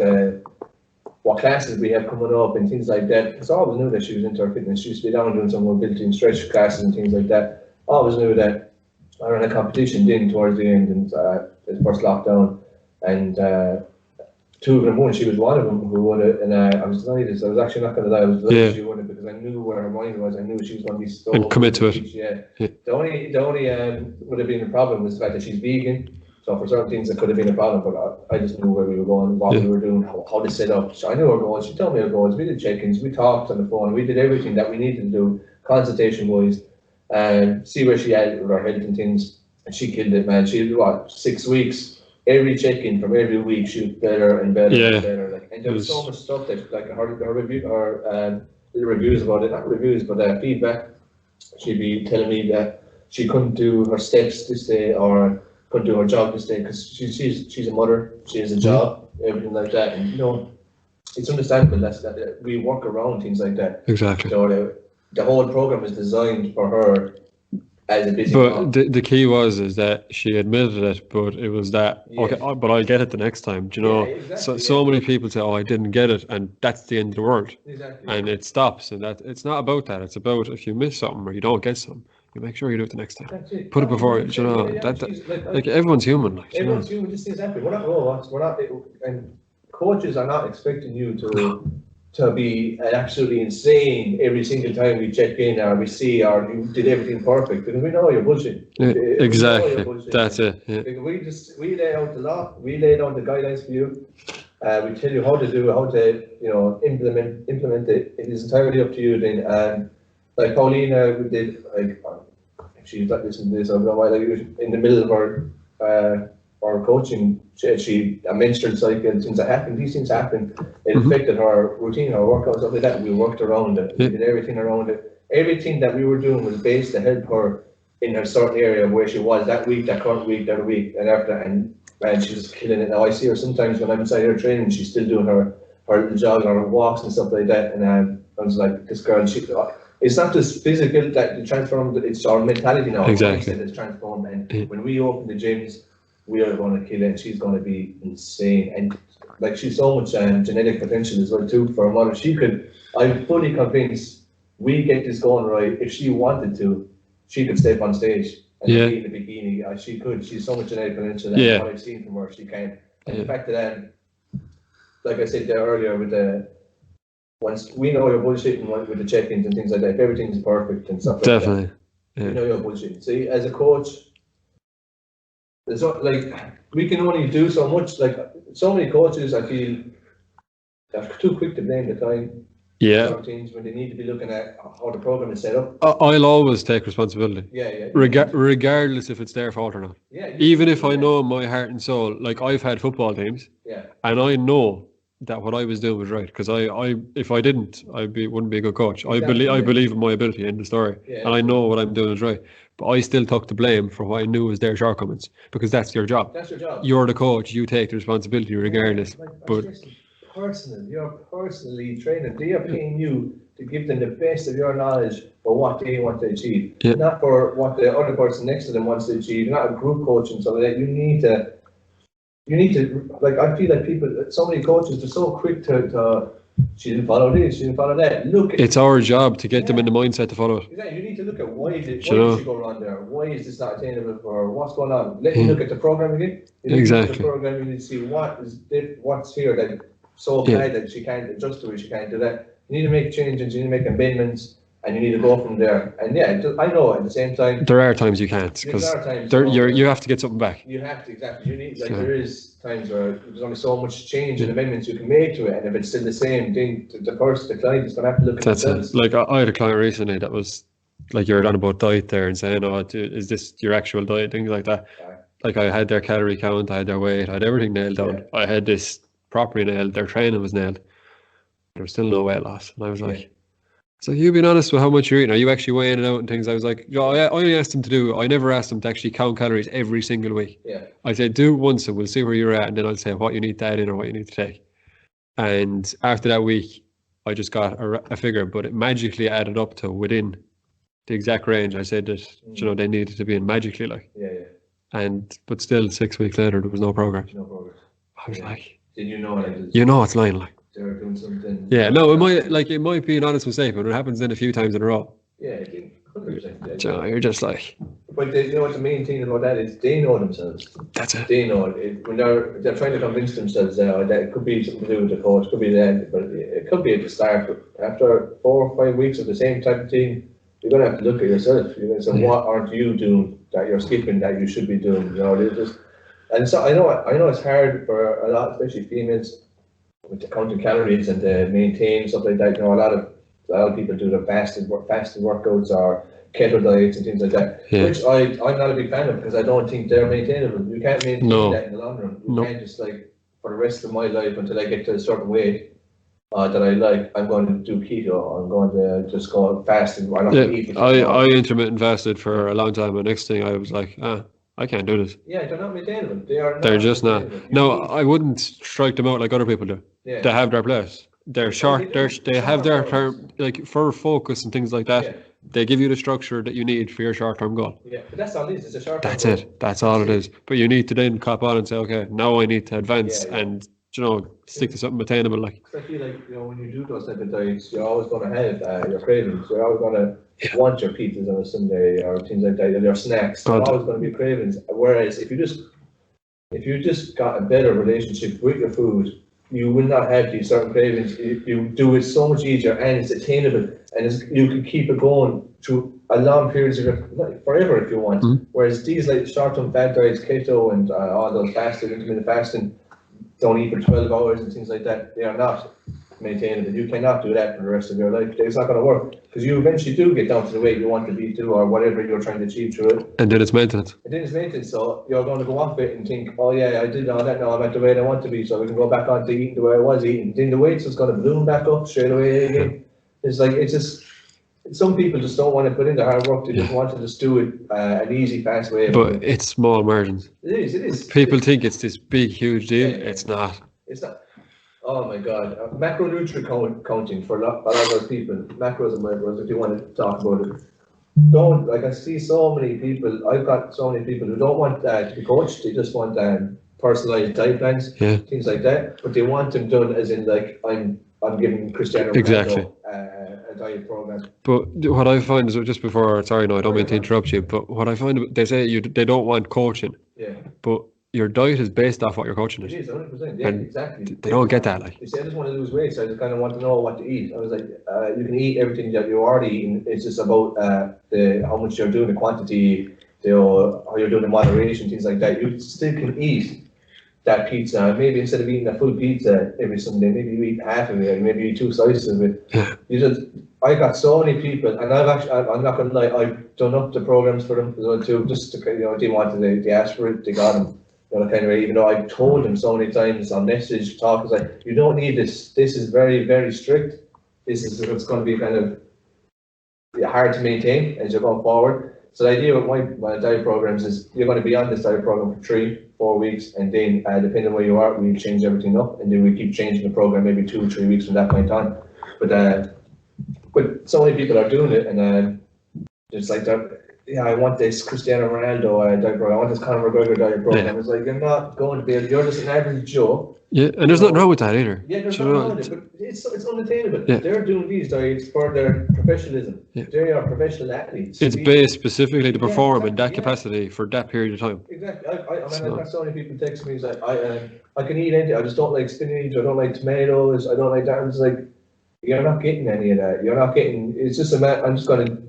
what classes we have coming up and things like that. So I always knew that she was into her fitness. She used to be down doing some mobility and stretch classes and things like that. I always knew that I ran a competition then towards the end and the first lockdown, and two of them won. She was one of them who won it, and I was delighted. I was actually not going to lie. I was delighted she won it because I knew where her mind was. I knew she was going to be so and commit to it. Yeah. The only would have been a problem was the fact that she's vegan. So for certain things, it could have been a problem, but I just knew where we were going, what we were doing, how to set up. So I knew our goals. She told me our goals. We did check-ins. We talked on the phone. We did everything that we needed to do, consultation-wise, and see where she had with her health and things. And she killed it, man. She did 6 weeks. Every check-in from every week, she was better and better and better. Like, and there was so much stuff that, like her reviews about it, not reviews, but feedback. She'd be telling me that she couldn't do her steps this day or couldn't do her job this day because she's a mother, she has a job, everything like that, and it's understandable that we work around things like that. Exactly. So the whole program is designed for her as a busy mom. The key is that she admitted it, but it was that okay, but I'll get it the next time. Do you know? Exactly, so many people say, "Oh, I didn't get it," and that's the end of the world. Exactly. And it stops, and that it's not about that. It's about if you miss something or you don't get something, you make sure you do it the next time. That's it. Put it before you know like everyone's human. Like, everyone's human. These things happen. We're not robots. We're not, and coaches are not expecting you to be absolutely insane every single time we check in or we see or you did everything perfect because we know you're bullshit. Exactly. That's it. Yeah. We lay out the law. We lay out the guidelines for you. We tell you how to do, how to implement it. It is entirely up to you. Then, like Paulina, we did she's not listening to this. I don't know why. Like in the middle of our coaching, she a menstrual cycle, things that happen. These things happen. It affected her routine, her workout, stuff like that. We worked around it. We did everything around it. Everything that we were doing was based to help her in her certain area where she was that week, that current week, that week, and after. And she's killing it now. I see her sometimes when I'm inside her training. She's still doing her jogs or her walks and stuff like that. And I was like, this girl, it's not just physical that the transform. It's our mentality now. Exactly. It's transformed. And when we open the gyms, we are going to kill it. And she's going to be insane. And like she's so much genetic potential as well too for her mother. I'm fully convinced we get this going right. If she wanted to, she could step on stage and be in the bikini. She could. She's so much genetic potential. And what I've seen from her, she can. And the fact that, like I said there earlier, with once we know you're bullshitting with the check-ins and things like that, if everything's perfect and stuff like that, we know you're bullshitting. See, as a coach, there's we can only do so much. Like so many coaches, I feel, are too quick to blame the client. Certain things when they need to be looking at how the program is set up. I'll always take responsibility. Regardless if it's their fault or not. Even if I know in my heart and soul, like I've had football teams. And I know that what I was doing was right because I if I didn't, wouldn't be a good coach. I believe in my ability in the story, and I know what I'm doing is right. But I still took the blame for what I knew was their shortcomings because that's your job. That's your job. You're the coach. You take the responsibility regardless. You're personally training. They are paying you to give them the best of your knowledge for what they want to achieve, not for what the other person next to them wants to achieve. You're not a group coach and something like that. You need to, like, I feel like so many coaches, they're so quick to she didn't follow this, she didn't follow that. It's our job to get them in the mindset to follow it. Exactly. You need to look at why did she go wrong there? Why is this not attainable for her? What's going on? Let me look at the program again. Exactly. The program, you need to see what's here that so bad that she can't adjust to it, she can't do that. You need to make changes, you need to make amendments, and you need to go from there. And I know at the same time there are times you can't because you have to get something back. You have to, exactly. You need there is times where there's only so much change and amendments you can make to it, and if it's still the same thing, the client is going to have to look at themselves. Like I had a client recently that was like you're on about diet there and saying, "Oh, is this your actual diet?" Things like that. Like I had their calorie count, I had their weight, I had everything nailed down. I had this properly nailed. Their training was nailed. There was still no weight loss, and I was like. So you've been honest with how much you're eating. Are you actually weighing it out and things? I was like, I only asked them I never asked them to actually count calories every single week. I said, do it once and we'll see where you're at. And then I'll say what you need to add in or what you need to take. And after that week, I just got a figure, but it magically added up to within the exact range. I said that, they needed to be in magically but still 6 weeks later there was no progress. No progress. I was Yeah. like, Did you know, like, it's lying, like. they're doing something? Yeah, no, it might be an honest mistake, but it happens then a few times in a row. Yeah, it did. 100%. You know, you're just like, But you know what the main thing about that is? They know themselves. that's it. They know it. When they're trying to convince themselves that it could be something to do with the coach, could be that, but it could be at the start. But after 4 or 5 weeks of the same type of thing, you're gonna have to look at yourself. You're gonna say, what aren't you doing that you're skipping that you should be doing? You know, they're just. And so I know it's hard for a lot, especially females, with the counting calories and the maintain stuff like that. You know, a lot of people do the fasted workouts or keto diets and things like that, which I'm not a big fan of because I don't think they're maintainable. You can't maintain that in the long run. You can't just like for the rest of my life until I get to a certain weight that I like. I'm going to do keto. I'm going to just go fasting. I'm not going to eat. I intermittent fasted for a long time. The next thing I was like, I can't do this. Yeah, they're not maintainable. They're just not. No, I wouldn't strike them out like other people do. Yeah. They have their place. They're short. They have their term, like for focus and things like that. Yeah. They give you the structure that you need for your short-term goal. Yeah, but that's all it is. It's a short-term That's goal. it. That's all it is. But you need to then cop on and say, okay, now I need to advance and stick to something attainable. Like I feel like when you do those type of diets, you're always going to have your cravings. You're always going to want your pizzas on a Sunday or things like that. Your snacks. There's always going to be cravings. Whereas if you just got a better relationship with your food, you will not have these certain cravings. You do it so much easier and it's attainable, and you can keep it going through a long periods of forever if you want. Whereas these like short-term fat diets, keto and all those fasted, intermittent fasting, don't eat for 12 hours and things like that, they are not maintainable. You cannot do that for the rest of your life. It's not going to work because you eventually do get down to the weight you want to be to or whatever you're trying to achieve through it. And then it's maintenance. So you're going to go off it and think, oh yeah, I did all that, now I'm at the weight I want to be, so we can go back on to eating the way I was eating. Then the weight's just going to balloon back up straight away again. It's just, some people just don't want to put in the hard work. They just want to just do it an easy, fast way. But it's small margins. It is. People think it's this big, huge deal. It's not. It's not. Oh my God. Macronutrient counting for a lot of those people, macros and micros, if you want to talk about it. I see so many people, I've got so many people who don't want to be coached, they just want personalized diet plans, things like that, but they want them done as in like, I'm giving Cristiano Ronaldo a diet program. But what I find is just before, sorry, no, I don't mean to interrupt you, but what I find, they say they don't want coaching. Yeah. But your diet is based off what you're coaching it. It is, 100%. Yeah, and exactly. They don't get that. Like. They say I just want to lose weight, so I just kind of want to know what to eat. I was like, you can eat everything that you're already eating. It's just about how much you're doing, the quantity, how you're doing the moderation, things like that. You still can eat that pizza. Maybe instead of eating a full pizza every Sunday, maybe you eat half of it, maybe you eat 2 slices of it. I got so many people, and I'm not gonna lie, I've done up the programs for them as well too, just to they wanted, they asked for it, they got them. Kind of way, even though I've told them so many times on message, talk, is like, you don't need this. This is very, very strict. This is what's going to be kind of hard to maintain as you're going forward. So the idea with my diet programs is you're going to be on this diet program for 3-4 weeks, and then depending on where you are, we change everything up, and then we keep changing the program maybe 2 or 3 weeks from that point on. But so many people are doing it, and just like that. Yeah, I want this Cristiano Ronaldo diet program. I want this Conor McGregor diet program. It's like, you're not going to be able. You're just an average Joe. Yeah, and there's nothing wrong with that either. Yeah, there's nothing wrong with it, but it's unattainable. Yeah. They're doing these diets for their professionalism. Yeah. They are professional athletes. It's based specifically to perform in that capacity for that period of time. Exactly. I've got so many people text me. It's like, I can eat anything. I just don't like spinach. I don't like tomatoes. I don't like that. It's like, you're not getting any of that. You're not getting. It's just I'm just going to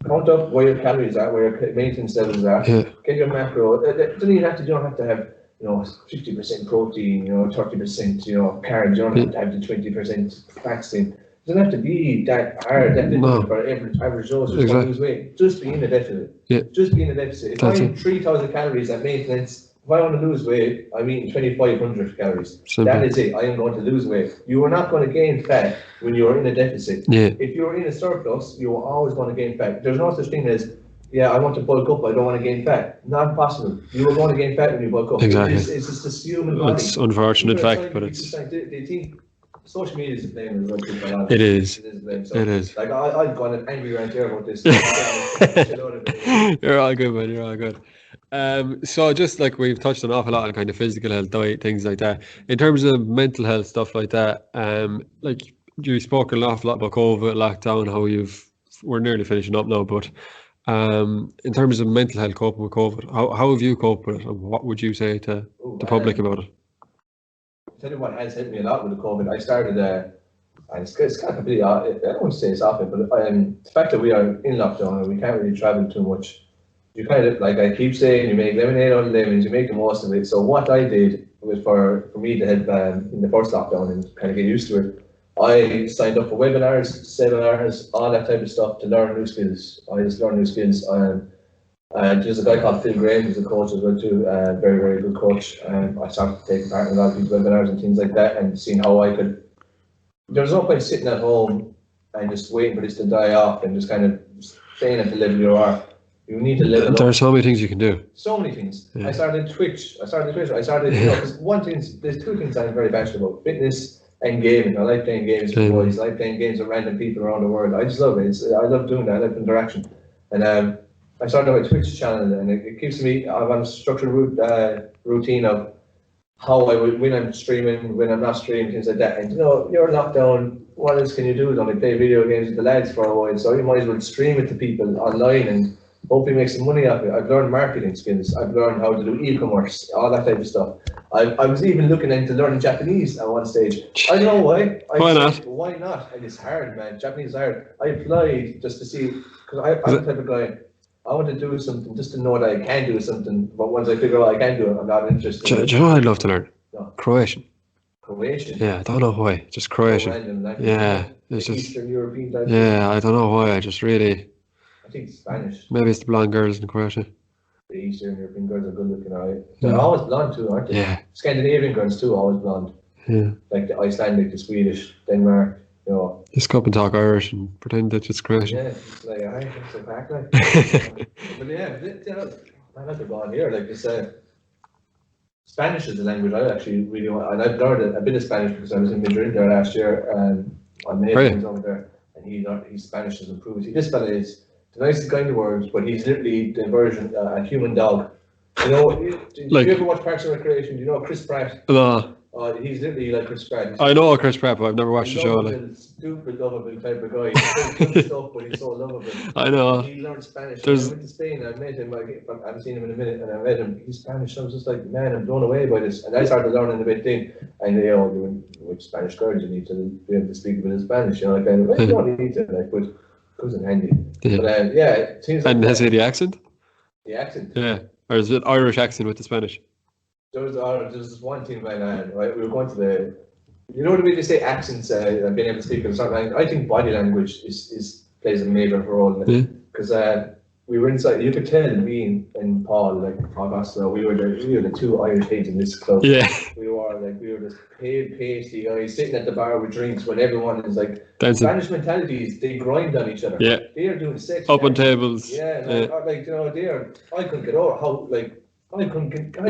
count up where your calories are, where your maintenance levels are. Get your macro. You don't have to have 50% protein, 30% carbs. You don't have to have the 20% fasting. It doesn't have to be that hard. That difficult for average Joe who's going to lose weight. Just be in a deficit. Yeah. Just be in a deficit. If I'm 3,000 calories at maintenance, if I want to lose weight, I'm eating 2,500 calories. Simple. That is it. I am going to lose weight. You are not going to gain fat when you are in a deficit. Yeah. If you're in a surplus, you are always going to gain fat. There's no such thing as, I want to bulk up, I don't want to gain fat. Not possible. You are going to gain fat when you bulk up. Exactly. It's just this human body. It's unfortunate fact, but it's... They think social media is a blame as well. It is. It is. Like, I've gone angry around here about this. You're all good, man. You're all good. So just like we've touched an awful lot on kind of physical health, diet, things like that. In terms of mental health stuff like that, like you spoke an awful lot about COVID, lockdown, how we're nearly finishing up now, but in terms of mental health coping with COVID, how have you coped with it, and what would you say to Ooh, the public about it? tell you what has helped me a lot with the COVID. I started, and it's kind of completely, I don't want to say it's off it, but the fact that we are in lockdown and we can't really travel too much, you kind of, like I keep saying, you make lemonade out of lemons, you make the most of it. So what I did was for me to help in the first lockdown and kind of get used to it, I signed up for webinars, seminars, all that type of stuff to learn new skills. I just learned new skills. There's a guy called Phil Graham, who's a coach as well too, very, very good coach. I started taking part in a lot of these webinars and things like that and seeing how I could. There's no point sitting at home and just waiting for this to die off and just kind of staying at the level you are. You need to level up. There are so many things you can do. So many things. Yeah. I started Twitch. I started, because there's two things I'm very passionate about: fitness and gaming. I like playing games with boys. I like playing games with random people around the world. I just love it. I love doing that. I love interaction. And I started my Twitch channel, and it keeps me. I'm on a structured routine of how I would, when I'm streaming, when I'm not streaming, things like that. And you're locked down. What else can you do? Only play video games with the lads for a while. So you might as well stream it to people online and hopefully make some money off it. I've learned marketing skills. I've learned how to do e-commerce, all that type of stuff. I was even looking into learning Japanese at one stage. I don't know why. Why not? Why not? And it's hard, man. Japanese is hard. I applied just to see, because I'm the type of guy, I want to do something just to know that I can do something, but once I figure out I can do it, I'm not interested. Do you know what I'd love to learn? No. Croatian. Croatian? Yeah, I don't know why. Just Croatian. Yeah, it's just Eastern European type. Yeah, I don't know why. I just really. I think it's Spanish. Maybe it's the blonde girls in Croatia. The Eastern European girls are good looking, alright. They're always blonde too, aren't they? Yeah. Scandinavian girls too, always blonde. Yeah. Like the Icelandic, the Swedish, Denmark, Just go up and talk Irish and pretend that it's Croatian. Yeah, it's like, alright, that's a fact, like. But yeah, I like to go on here, like this. Spanish is the language I actually really want, and I've learned a bit of Spanish because I was in Madrid there last year, and my mate was over there, and his Spanish has improved. See, this fella is the nicest guy in the world, but he's literally the version a human dog. Did you ever watch Parks and Recreation? Do you know Chris Pratt? No. He's literally like Chris Pratt. I know Chris Pratt, but I've never watched the show. Like stupid, lovable type of guy. He's so good stuff, but he's so lovable. I know. He learned Spanish. I went to Spain. I met him. I haven't seen him in a minute, and I met him. He's Spanish. I was just like, man, I'm blown away by this. And I started learning a bit thing. And with Spanish girls, you need to be able to speak a bit of Spanish. You don't need to, like, but it comes in handy. Yeah. But it seems like. And has he the accent? The accent. Yeah. Or is it Irish accent with the Spanish? There was this one thing, man, right? We were going to the way they say accents and being able to speak in a certain language. I think body language plays a major role in it, because we were inside. You could tell me and Paul, like Paul Costello, we were the two Irish heads in this club. Yeah. We were just pasty guys sitting at the bar with drinks when everyone is like dancing. Spanish mentalities. They grind on each other. Yeah. They are doing sex. Up on tables. Yeah, they are. I couldn't get over how I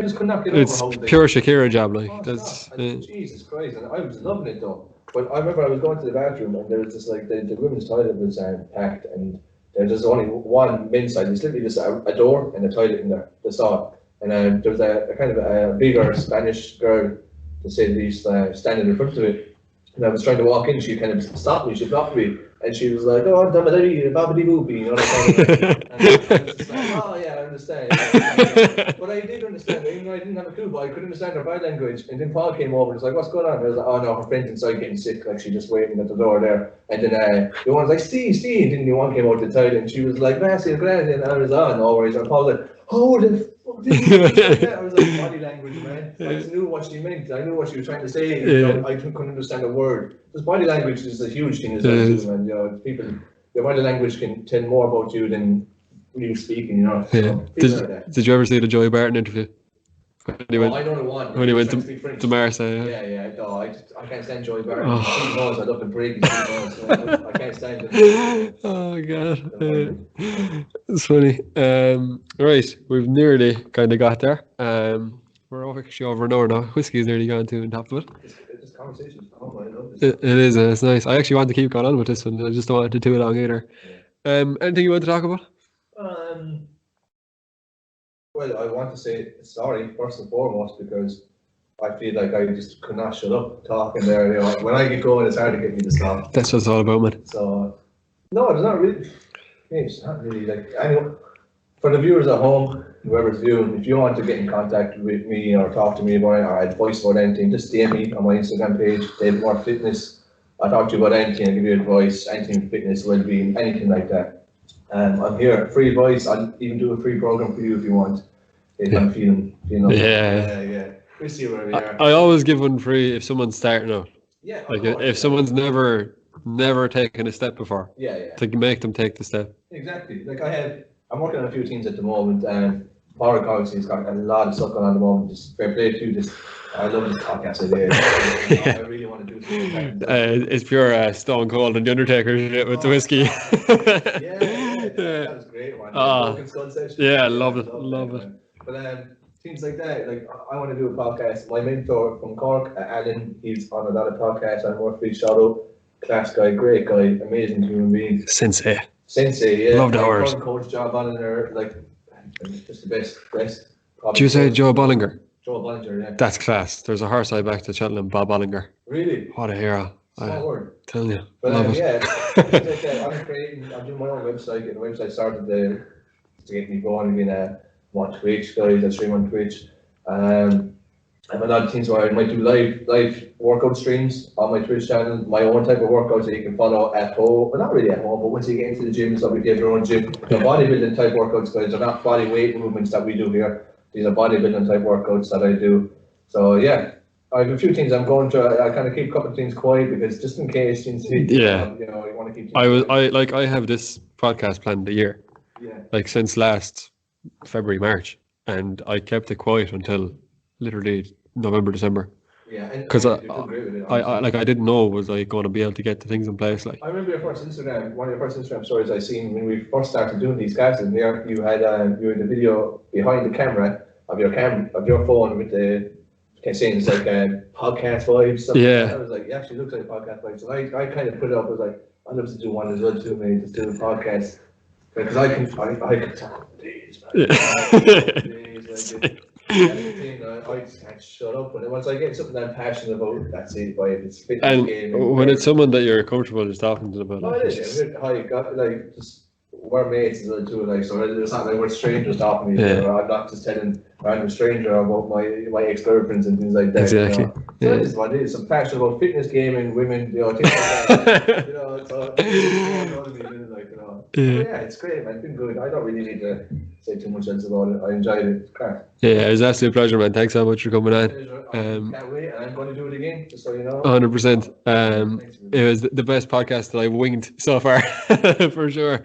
just could not get over how. It's pure Shakira job, like. Jesus Christ, and I was loving it though. But I remember I was going to the bathroom and there was just like the women's toilet was packed, and there's just only one men's side. There's literally just a door and a toilet in there. That's all. And there was a kind of a bigger Spanish girl, to say the least, standing in front of it. And I was trying to walk in. She kind of stopped me. She blocked me. And she was like, "Oh, babidi boopy," you know. And I was just like, "Oh yeah, I understand." But I did understand, even though I didn't have a clue, but I could understand her body language. And then Paul came over and was like, "What's going on?" And I was like, "Oh no, her friend's inside getting sick, like she's just waiting at the door there." And then the one was like, "Steve," and then the one came out to the toilet and she was like, "Massive grand," and I was like, "Oh, no worries." And Paul was like, "Oh, the fuck did you do that?" I was like, body language, man. I just knew what she meant. I knew what she was trying to say. I couldn't understand a word. Because body language is a huge thing as well, too, man. People, your body language can tell more about you than you speaking, So, did you ever see the Joey Barton interview? I know the one. When he went to Marseille. Yeah. No, I can't stand Joey Barton. He knows I love him breaking. I can't stand him. Oh god, it's funny. Right, we've nearly kind of got there. We're actually over an hour now. Whiskey's nearly gone too on top of it. This conversation, I love this. It is. It's nice. I actually want to keep going on with this one. I just don't want it too long either. Anything you want to talk about? Well, I want to say sorry first and foremost because I feel like I just could not shut up talking there. You know, when I get going, it's hard to get me to stop. That's what it's all about, man. So, no, it's not really. It's not really like anyone. For the viewers at home, whoever's viewing, if you want to get in contact with me or talk to me about or advice about anything, just DM me on my Instagram page, David Moore Fitness. I'll talk to you about anything, I'll give you advice, anything fitness, well-being, anything like that. I'm here, free advice. I'll even do a free program for you if you want. If I'm feeling, yeah. We'll see where we are. I always give one free if someone's starting out. Yeah. Like if someone's never taken a step before. Yeah. To make them take the step. Exactly. Like I'm working on a few teams at the moment, and Power College has got a lot of stuff going on at the moment. Just fair play to you. I love this podcast idea. I really want to do something. It's pure Stone Cold and the Undertaker with the whiskey. That was great one. Yeah, I love it. But things like that, like I want to do a podcast. My mentor from Cork, Alan, he's on a lot of podcasts. I'm more free shout out. Class guy, great guy, amazing human being. Sensei, yeah. Love the horse. Coach Joe Bollinger, like just the best. Do you say Joe Bollinger? Joe Bollinger, yeah. That's class. There's a horse I back to Cheltenham, Bob Bollinger. Really? What a hero. Small word. Telling you. But love it. Yeah, I'm doing my own website. Getting the website started to get me going again. On Twitch, guys. I stream on Twitch. I have a lot of things where I might do live workout streams on my Twitch channel. My own type of workouts that you can follow at home. Well, not really at home, but once you get into the gym and stuff, you have your own gym. The bodybuilding type workouts, guys, are not body weight movements that we do here. These are bodybuilding type workouts that I do. So yeah, I have a few things I'm going to. I kind of keep a couple of things quiet because just in case things. Yeah. You want to keep. I have this podcast planned a year. Yeah. Like since last February, March, and I kept it quiet until literally November, December. Yeah, because I didn't know was I going to be able to get the things in place. Like I remember one of your first Instagram stories I seen when we first started doing these casts. And there you had the video behind the camera of your phone with the saying it's like podcast vibes. Stuff yeah, like I was like, it actually looks like podcast vibes. And I kind of put it up. I was like, I'd love to do one as well too, mate. Just do a podcast because I can talk for days, man. I just can't shut up. And once I get something I'm passionate about, that's it. It's fitness and game. When it's someone that you're comfortable just talking to about, just we're mates as well too. Like so, it's not like we're strangers talking to each other. I'm not just telling a random stranger about my ex-girlfriends and things like that. Exactly. So that is what it is. I'm passionate about fitness, gaming, women. Things like that. So yeah, it's great, man. It's been good. I don't really need to say too much else about it. I enjoyed it. It's great. Yeah, it was absolute pleasure, man. Thanks so much for coming on. Can't wait, and I'm going to do it again, just so you know. 100%. It was the best podcast that I've winged so far, for sure.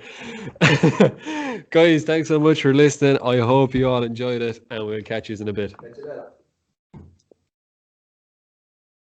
Guys, thanks so much for listening. I hope you all enjoyed it, and we'll catch you in a bit.